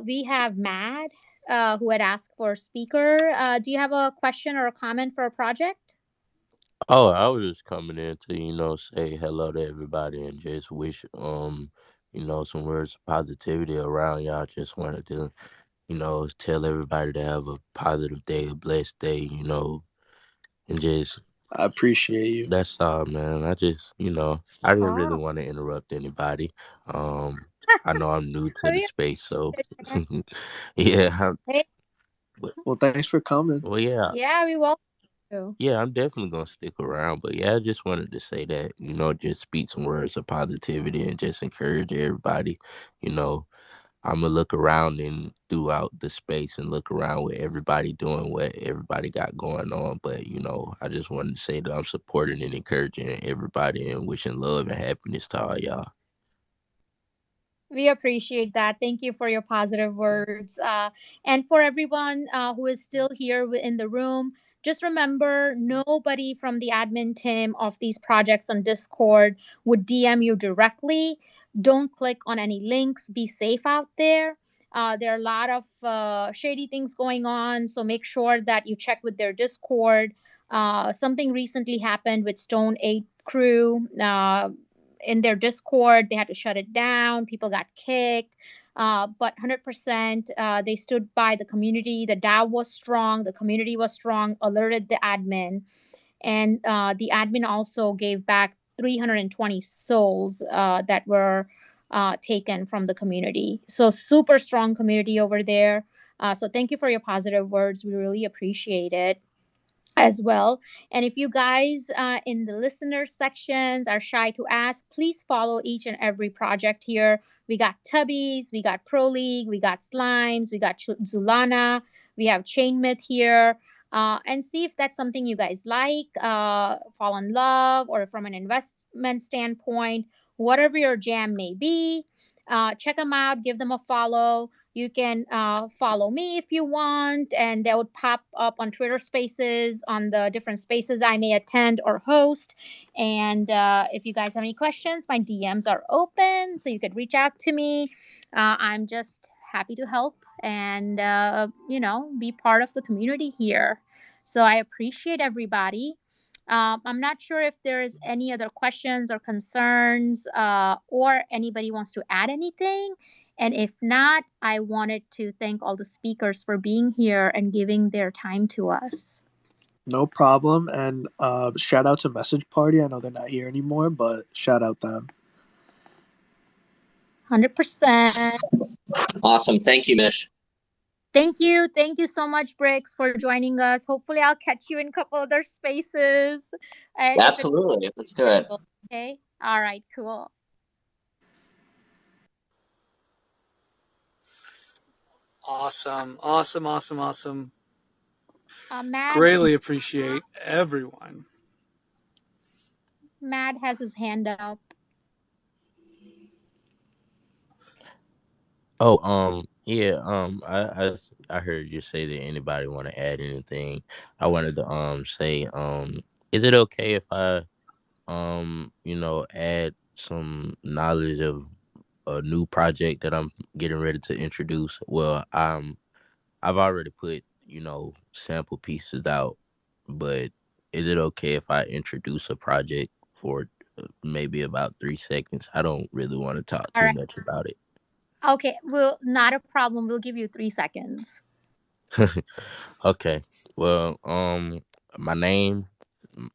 We have Matt, who had asked for a speaker. Do you have a question or a comment for a project? Oh, I was just coming in to, say hello to everybody and just wish, some words of positivity around y'all. Just wanted to, tell everybody to have a positive day, a blessed day, and just, I appreciate you. that's all, man. I didn't really Oh, want to interrupt anybody. I know I'm new to the we space, so appreciate yeah, it. Hey, Well, thanks for coming. well, yeah. yeah, we welcome you. Yeah, I'm definitely gonna stick around. But yeah, I just wanted to say that, just speak some words of positivity and just encourage everybody. You know, I'm gonna look around and throughout the space and look around with everybody doing what everybody got going on. But, I just wanted to say that I'm supporting and encouraging everybody and wishing love and happiness to all y'all. We appreciate that. Thank you for your positive words. And for everyone who is still here in the room, just remember nobody from the admin team of these projects on Discord would DM you directly. Don't click on any links. Be safe out there. There are a lot of shady things going on, so make sure that you check with their Discord. Something recently happened with Stone 8 crew. In their Discord. They had to shut it down. People got kicked. But 100%, they stood by the community. The DAO was strong. The community was strong, alerted the admin. And the admin also gave back 320 souls that were taken from the community. So, super strong community over there. So, thank you for your positive words. We really appreciate it as well. And if you guys in the listener sections are shy to ask, please follow each and every project here. We got Tubbies, we got Proleague, we got Slimes, we got Zoolana, we have ChainMyth here. And see if that's something you guys like, fall in love, or from an investment standpoint, whatever your jam may be. Check them out, give them a follow. You can follow me if you want, and that would pop up on Twitter Spaces, on the different spaces I may attend or host. And if you guys have any questions, my DMs are open, so you could reach out to me. I'm just happy to help and, be part of the community here. So I appreciate everybody. I'm not sure if there is any other questions or concerns, or anybody wants to add anything. And if not, I wanted to thank all the speakers for being here and giving their time to us. No problem. And shout out to Message Party. I know they're not here anymore, but shout out them. 100%. Awesome. Thank you, Mish. Thank you. Thank you so much, Bricks, for joining us. Hopefully, I'll catch you in a couple other spaces. Absolutely. Let's do it. Okay. All right. Cool. Awesome. Matt, Greatly appreciate everyone. Matt has his hand up. Oh, yeah, I heard you say that anybody want to add anything. I wanted to say, is it okay if I add some knowledge of a new project that I'm getting ready to introduce? Well, I've already put, sample pieces out, but is it okay if I introduce a project for maybe about 3 seconds? I don't really want to talk All too right. much about it. Okay. Well, not a problem. We'll give you 3 seconds. Okay. Well, my name,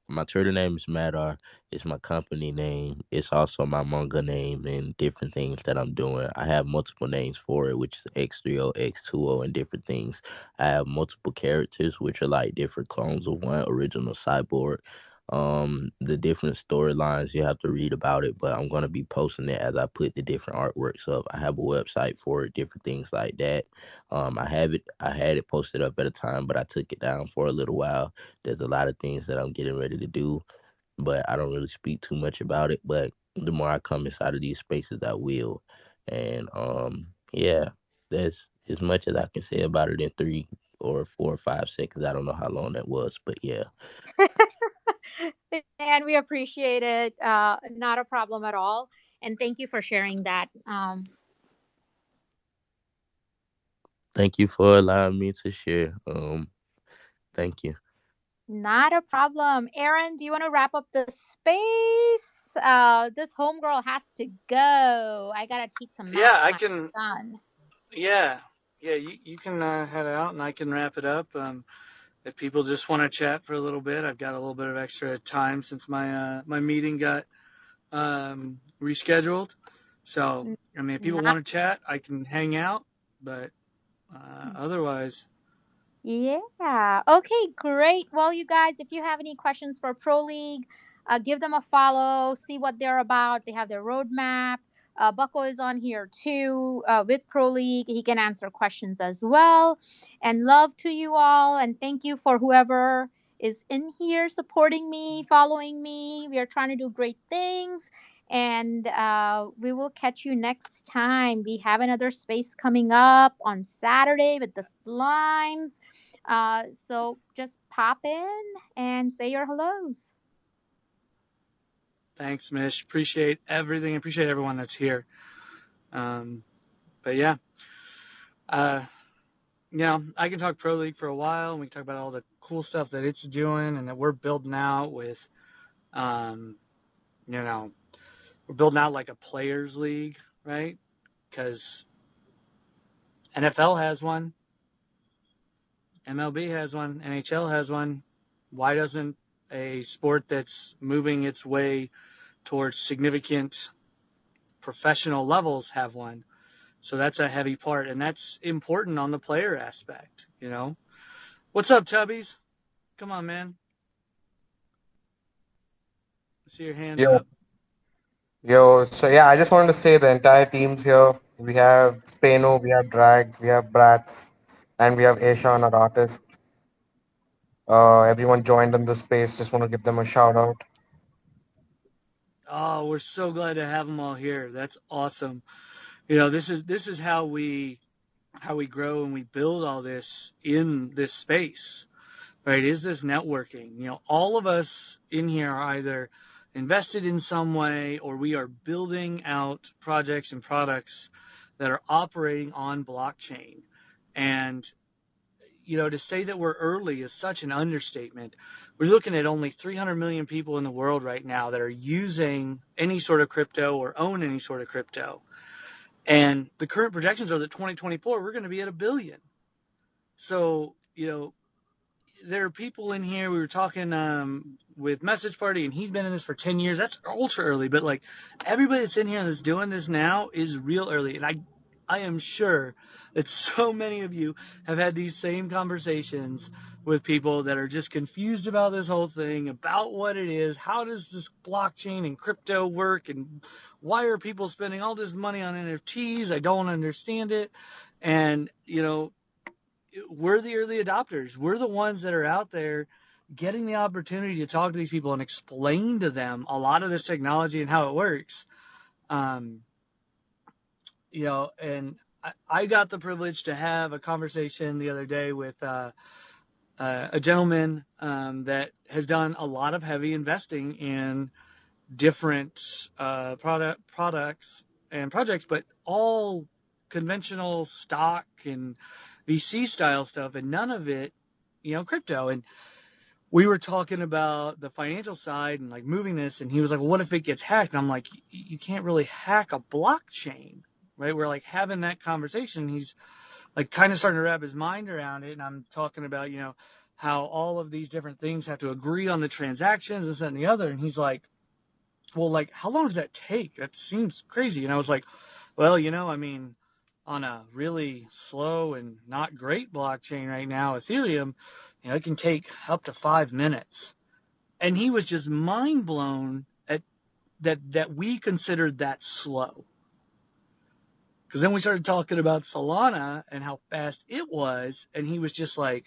my Twitter name is Madar. It's my company name. It's also my manga name and different things that I'm doing. I have multiple names for it, which is X30, X20, and different things. I have multiple characters, which are like different clones of one original cyborg. The different storylines you have to read about it, but I'm gonna be posting it as I put the different artworks up. I have a website for it, different things like that. I had it posted up at a time, but I took it down for a little while. There's a lot of things that I'm getting ready to do, but I don't really speak too much about it. But the more I come inside of these spaces, I will. And yeah, that's as much as I can say about it in 3 or 4 or 5 seconds. I don't know how long that was, but yeah. And we appreciate it. Not a problem at all. And thank you for sharing that. Thank you for allowing me to share. Thank you. Not a problem. Aaron, do you want to wrap up the space? This homegirl has to go. I gotta teach some math Yeah, to I my can. son. Yeah, yeah. You can head out, and I can wrap it up. If people just want to chat for a little bit, I've got a little bit of extra time since my meeting got rescheduled. So, I mean, if people Not want to chat, I can hang out. But otherwise, Yeah. Okay, great. Well, you guys, if you have any questions for Proleague, give them a follow, see what they're about. They have their roadmap. Bucko is on here too with Proleague. He can answer questions as well. And love to you all. And thank you for whoever is in here supporting me, following me. We are trying to do great things. And we will catch you next time. We have another space coming up on Saturday with the slimes. So just pop in and say your hellos. thanks, Mish. Appreciate everything. Appreciate everyone that's here. But yeah, I can talk Pro League for a while, and we can talk about all the cool stuff that it's doing and that we're building out with, we're building out like a players league, right? Because NFL has one, MLB has one, NHL has one. Why doesn't a sport that's moving its way towards significant professional levels have one? So that's a heavy part, and that's important on the player aspect, What's up, Tubbies? Come on, man. I see your hands Yo, up. yo. So yeah, I just wanted to say the entire team's here. We have Spano, we have Drags, we have Brats, and we have Aishan, our artist. Everyone joined in this space. Just want to give them a shout out. Oh, we're so glad to have them all here. That's awesome. This is how we grow and we build all this in this space, right? Is this networking? All of us in here are either invested in some way or we are building out projects and products that are operating on blockchain. And to say that we're early is such an understatement. We're looking at only 300 million people in the world right now that are using any sort of crypto or own any sort of crypto. And the current projections are that 2024, we're going to be at 1 billion. So, there are people in here. We were talking with Message Party, and he's been in this for 10 years. That's ultra early. But, everybody that's in here that's doing this now is real early. And I am sure that so many of you have had these same conversations with people that are just confused about this whole thing, about what it is, how does this blockchain and crypto work, and why are people spending all this money on NFTs? I don't understand it. And, we're the early adopters. We're the ones that are out there getting the opportunity to talk to these people and explain to them a lot of this technology and how it works. And I got the privilege to have a conversation the other day with a gentleman that has done a lot of heavy investing in different products and projects, but all conventional stock and VC style stuff, and none of it, crypto. And we were talking about the financial side and moving this, and he was like, well, what if it gets hacked? And I'm like, you can't really hack a blockchain, right? We're having that conversation. He's kind of starting to wrap his mind around it. And I'm talking about, how all of these different things have to agree on the transactions, this, that, and the other. And he's like, well, how long does that take? That seems crazy. And I was like, well, on a really slow and not great blockchain right now, Ethereum, it can take up to 5 minutes. And he was just mind blown at that we considered that slow. Because then we started talking about Solana and how fast it was, and he was just like,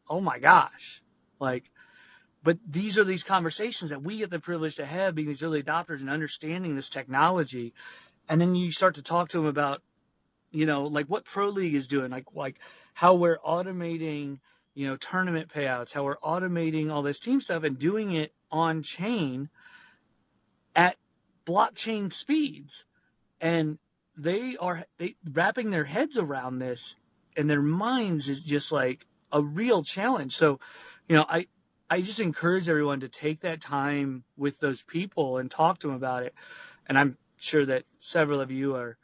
oh my gosh. But these are these conversations that we get the privilege to have, being these early adopters and understanding this technology. And then you start to talk to them about, what Proleague is doing, like how we're automating, tournament payouts, how we're automating all this team stuff and doing it on chain at blockchain speeds. And they wrapping their heads around this and their minds is just like a real challenge. So, I just encourage everyone to take that time with those people and talk to them about it. And I'm sure that several of you are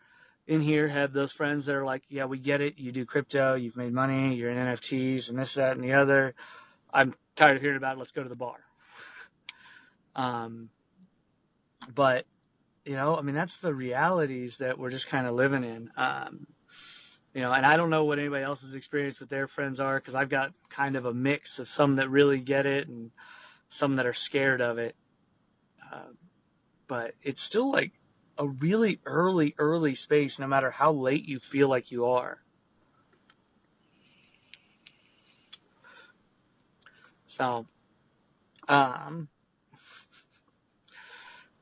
in here, have those friends that are like, yeah, we get it. You do crypto, you've made money, you're in NFTs and this, that, and the other. I'm tired of hearing about it. Let's go to the bar. But that's the realities that we're just kind of living in. And I don't know what anybody else's experience with their friends are, because I've got kind of a mix of some that really get it and some that are scared of it. But it's still like a really early space, no matter how late you feel like you are. So,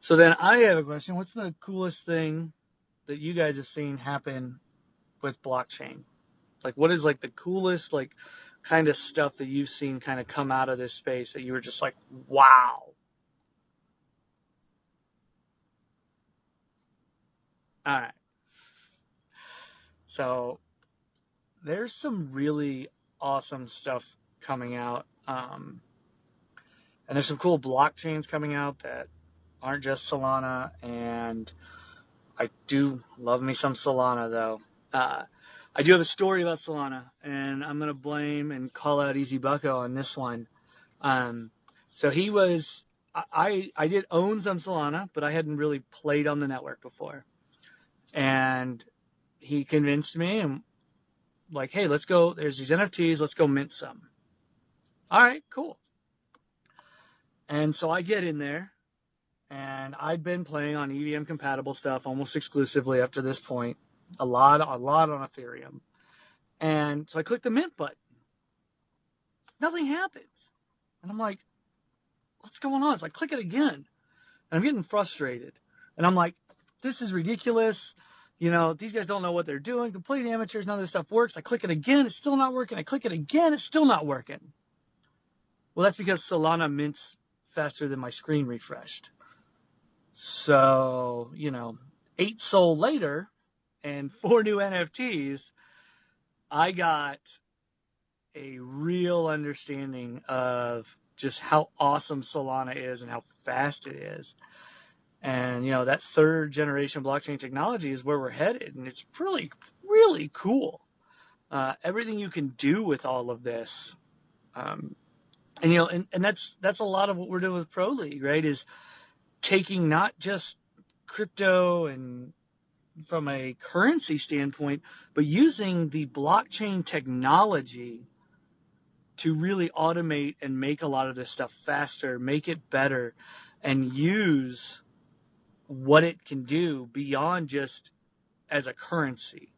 so then I have a question. What's the coolest thing that you guys have seen happen with blockchain? Like, what is like the coolest like kind of stuff that you've seen kind of come out of this space that you were just like, wow? All right. So there's some really awesome stuff coming out. And there's some cool blockchains coming out that aren't just Solana. And I do love me some Solana, though. I do have a story about Solana, and I'm going to blame and call out Easy Bucko on this one. So he was, I did own some Solana, but I hadn't really played on the network before. And he convinced me and like, hey, let's go. There's these NFTs. Let's go mint some. All right, cool. And so I get in there, and I'd been playing on EVM compatible stuff almost exclusively up to this point. A lot on Ethereum. And so I click the mint button. Nothing happens. And I'm like, what's going on? So I click it again. And I'm getting frustrated. And I'm like, this is ridiculous. These guys don't know what they're doing. Complete amateurs. None of this stuff works. I click it again. It's still not working. I click it again. It's still not working. Well, that's because Solana mints faster than my screen refreshed. So, 8 SOL later and 4 new NFTs, I got a real understanding of just how awesome Solana is and how fast it is. And, that third generation blockchain technology is where we're headed. And it's really, really cool. Everything you can do with all of this. And that's a lot of what we're doing with Proleague, right? Is taking not just crypto and from a currency standpoint, but using the blockchain technology to really automate and make a lot of this stuff faster, make it better, and use what it can do beyond just as a currency.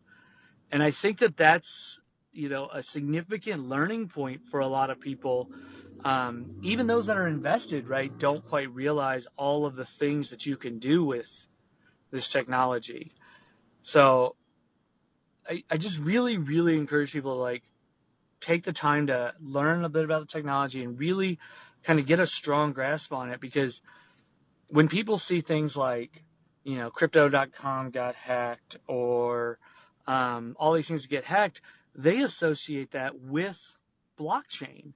And I think that that's, a significant learning point for a lot of people. Even those that are invested, right, don't quite realize all of the things that you can do with this technology. So I just really, really encourage people to like take the time to learn a bit about the technology and really kind of get a strong grasp on it, because when people see things like, crypto.com got hacked or all these things get hacked, they associate that with blockchain.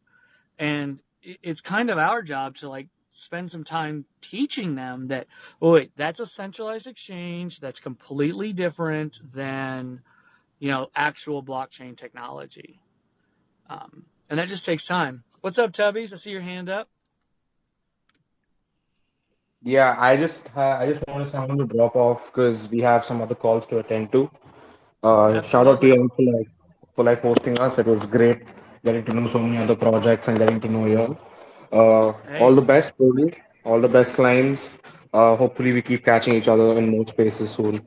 And it's kind of our job to like spend some time teaching them that, oh, wait, that's a centralized exchange that's completely different than, actual blockchain technology. And that just takes time. What's up, Tubbies? I see your hand up. Yeah, I just want to say I'm going to drop off because we have some other calls to attend to. Shout out to Absolutely. you for hosting us. It was great getting to know so many other projects and getting to know you all. All Hey, the best, Cody. All the best, Slimes. Hopefully, we keep catching each other in more spaces soon.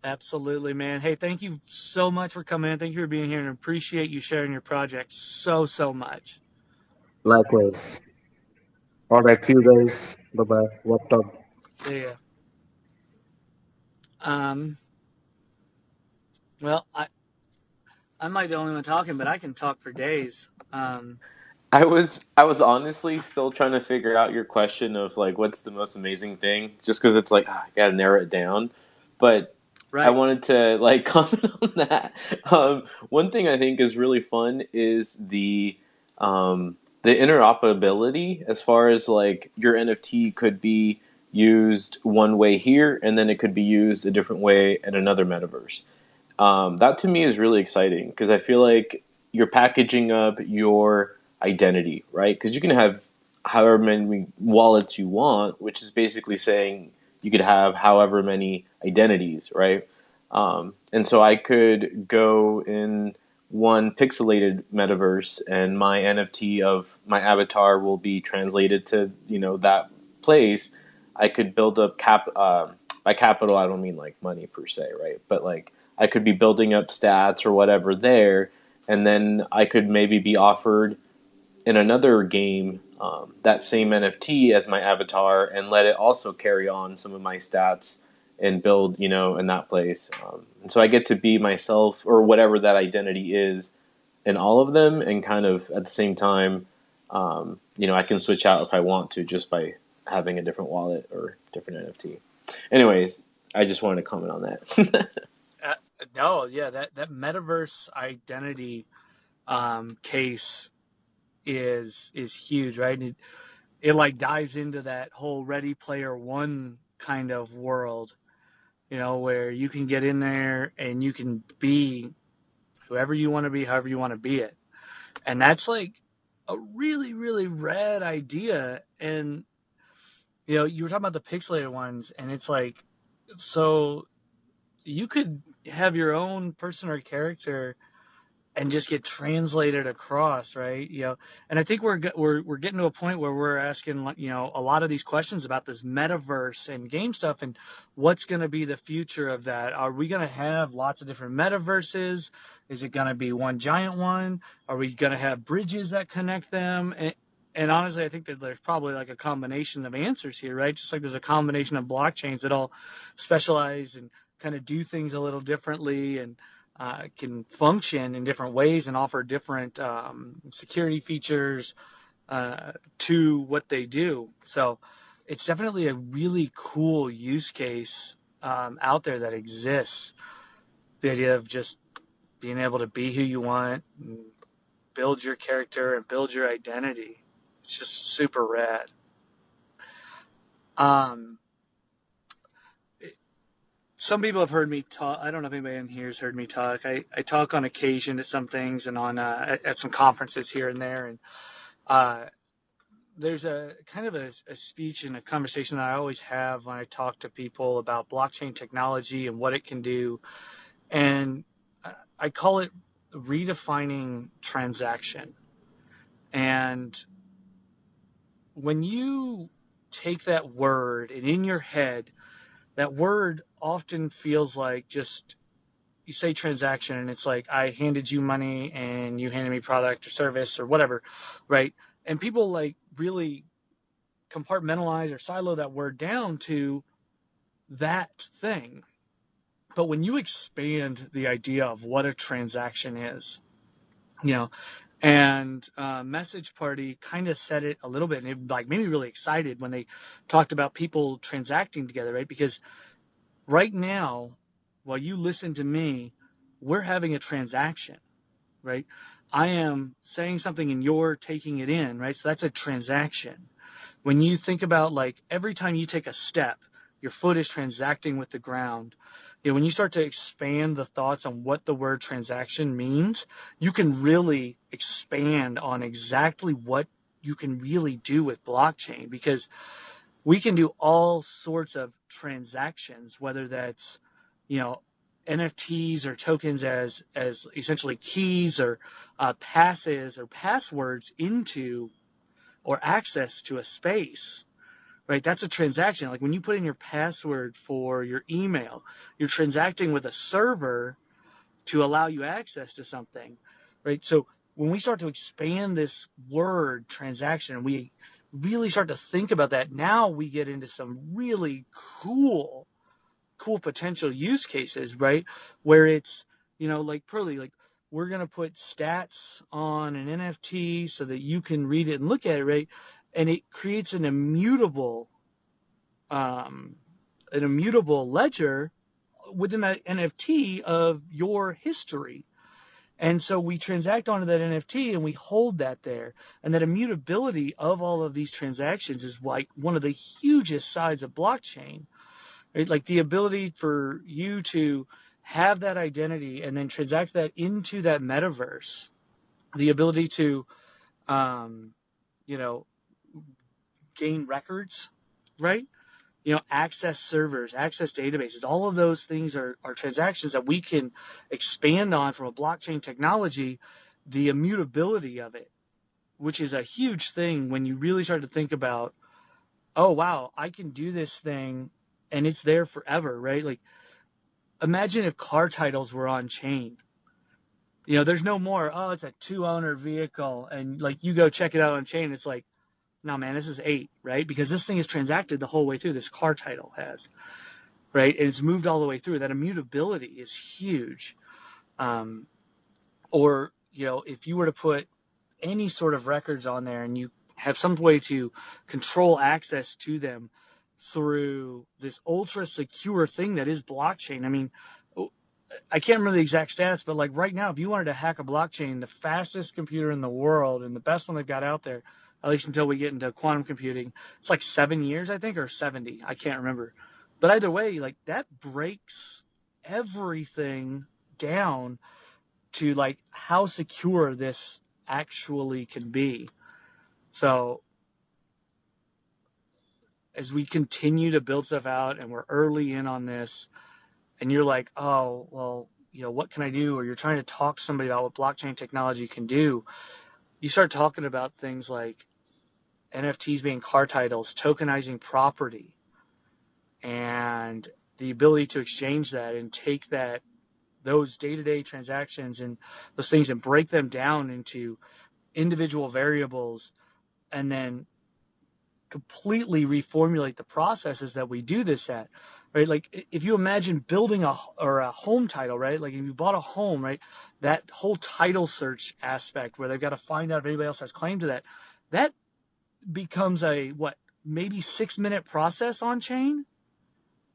absolutely, man. Hey, thank you so much for coming in. Thank you for being here, and appreciate you sharing your project so much. Likewise. All right, see you guys. Bye bye. Wrapped up. See ya. Um, well, I might be the only one talking, but I can talk for days. I was honestly still trying to figure out your question of like what's the most amazing thing, just because it's like I gotta narrow it down. But I Right. wanted to like comment on that. One thing I think is really fun is the interoperability as far as like your NFT could be used one way here, and then it could be used a different way in another metaverse. That to me is really exciting because I feel like you're packaging up your identity, right? Because you can have however many wallets you want, which is basically saying you could have however many identities, right? And so I could go in one pixelated metaverse, and my NFT of my avatar will be translated to that place. I could build up by capital. I don't mean like money per se, right? But like I could be building up stats or whatever there, and then I could maybe be offered in another game that same NFT as my avatar and let it also carry on some of my stats and build, in that place. And so I get to be myself or whatever that identity is in all of them, and kind of at the same time, I can switch out if I want to just by having a different wallet or different NFT. Anyways, I just wanted to comment on that. No, yeah, that metaverse identity case is huge, right? It like dives into that whole Ready Player One kind of world, where you can get in there and you can be whoever you want to be, however you want to be it. And that's like a really, really rad idea. And, you were talking about the pixelated ones, and it's like, so you could have your own person or character and just get translated across, right? And I think we're getting to a point where we're asking, a lot of these questions about this metaverse and game stuff, and what's going to be the future of that. Are we going to have lots of different metaverses? Is it going to be one giant one? Are we going to have bridges that connect them? And honestly, I think that there's probably like a combination of answers here, right? Just like there's a combination of blockchains that all specialize and kind of do things a little differently, and can function in different ways and offer different security features to what they do. So it's definitely a really cool use case out there that exists. The idea of just being able to be who you want, and build your character and build your identity. It's just super rad. Some people have heard me talk. I don't know if anybody in here has heard me talk. I talk on occasion at some things and on at some conferences here and there. And there's a kind of a speech and a conversation that I always have when I talk to people about blockchain technology and what it can do. And I call it redefining transaction. And when you take that word, and in your head, that word often feels like just, you say transaction and it's like I handed you money and you handed me product or service or whatever, right? And people like really compartmentalize or silo that word down to that thing. But when you expand the idea of what a transaction is, and Message Party kind of said it a little bit, and it like made me really excited when they talked about people transacting together, right? Because right now, while you listen to me, we're having a transaction, right? I am saying something and you're taking it in, right? So that's a transaction. When you think about like every time you take a step, your foot is transacting with the ground. When you start to expand the thoughts on what the word transaction means, you can really expand on exactly what you can really do with blockchain, because we can do all sorts of transactions, whether that's, NFTs or tokens as essentially keys or passes or passwords into or access to a space, right? That's a transaction. Like when you put in your password for your email, you're transacting with a server to allow you access to something, right? So when we start to expand this word transaction, we really start to think about that, now we get into some really cool potential use cases, right? Where it's, like Proleague, like we're going to put stats on an NFT so that you can read it and look at it, right? And it creates an immutable ledger within that NFT of your history. And so we transact onto that NFT and we hold that there. And that immutability of all of these transactions is like one of the hugest sides of blockchain, right? Like the ability for you to have that identity and then transact that into that metaverse, the ability to, you know, gain records, right? You know, access servers, access databases, all of those things are transactions that we can expand on from a blockchain technology, the immutability of it, which is a huge thing when you really start to think about, oh, wow, I can do this thing and it's there forever, right? Like, imagine if car titles were on chain. You know, there's no more, oh, it's a 2-owner vehicle, and like you go check it out on chain, it's like, no, man, this is 8, right? Because this thing is transacted the whole way through. This car title has, right? And it's moved all the way through. That immutability is huge. Or, you know, if you were to put any sort of records on there and you have some way to control access to them through this ultra secure thing that is blockchain. I mean, I can't remember the exact stats, but like right now, if you wanted to hack a blockchain, the fastest computer in the world and the best one they've got out there, at least until we get into quantum computing, it's like 7 years, I think, or 70. I can't remember. But either way, like that breaks everything down to like how secure this actually can be. So as we continue to build stuff out and we're early in on this, and you're like, oh, well, you know, what can I do? Or you're trying to talk to somebody about what blockchain technology can do. You start talking about things like NFTs being car titles, tokenizing property, and the ability to exchange that and take those day-to-day transactions and those things and break them down into individual variables and then completely reformulate the processes that we do this at, right? Like if you imagine building a home title, right? Like if you bought a home, right? That whole title search aspect where they've got to find out if anybody else has claim to that, that becomes a maybe 6-minute process on chain.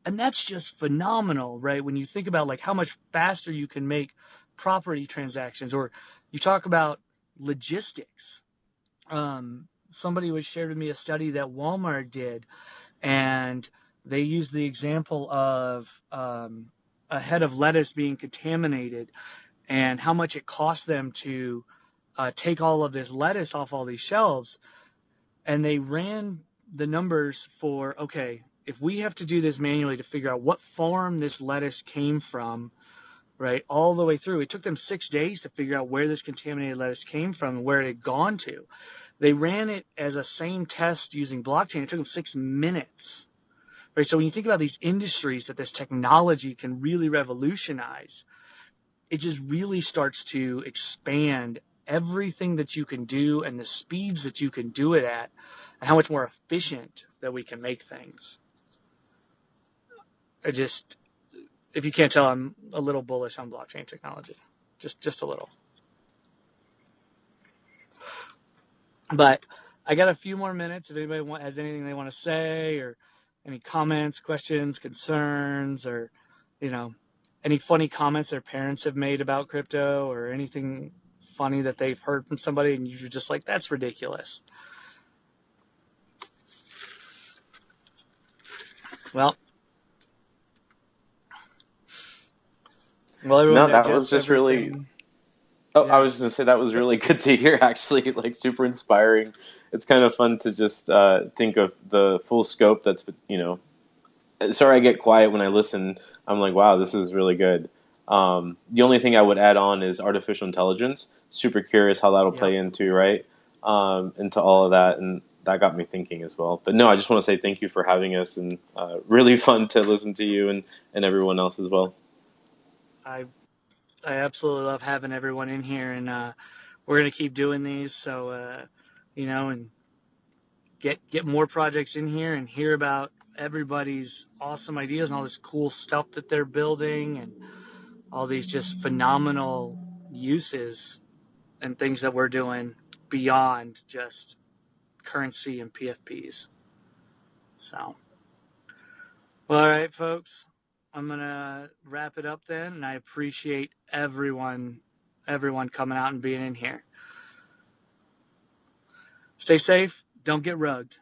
And that's just phenomenal, right? When you think about like how much faster you can make property transactions, or you talk about logistics. Somebody was shared with me a study that Walmart did, and they used the example of a head of lettuce being contaminated and how much it cost them to take all of this lettuce off all these shelves. And they ran the numbers for, okay, if we have to do this manually to figure out what farm this lettuce came from, right, all the way through, it took them 6 days to figure out where this contaminated lettuce came from and where it had gone to. They ran it as a same test using blockchain. It took them 6 minutes. Right? So when you think about these industries that this technology can really revolutionize, it just really starts to expand everything that you can do and the speeds that you can do it at and how much more efficient that we can make things. If you can't tell, I'm a little bullish on blockchain technology. Just a little. But I got a few more minutes. If anybody has anything they want to say, or any comments, questions, concerns, or, you know, any funny comments their parents have made about crypto, or anything funny that they've heard from somebody and you're just like, that's ridiculous. Well, everyone No, that was digests just everything. really. Oh, Yeah. I was going to say that was really good to hear, actually, like super inspiring. It's kind of fun to just think of the full scope that's, you know, sorry I get quiet when I listen. I'm like, wow, this is really good. The only thing I would add on is artificial intelligence. Super curious how that'll play into, right, into all of that. And that got me thinking as well. But no, I just want to say thank you for having us, and really fun to listen to you and everyone else as well. I absolutely love having everyone in here, and we're going to keep doing these. So, you know, and get more projects in here and hear about everybody's awesome ideas and all this cool stuff that they're building and all these just phenomenal uses and things that we're doing beyond just currency and PFPs. So, well, all right, folks, I'm gonna wrap it up then, and I appreciate everyone coming out and being in here. Stay safe. Don't get rugged.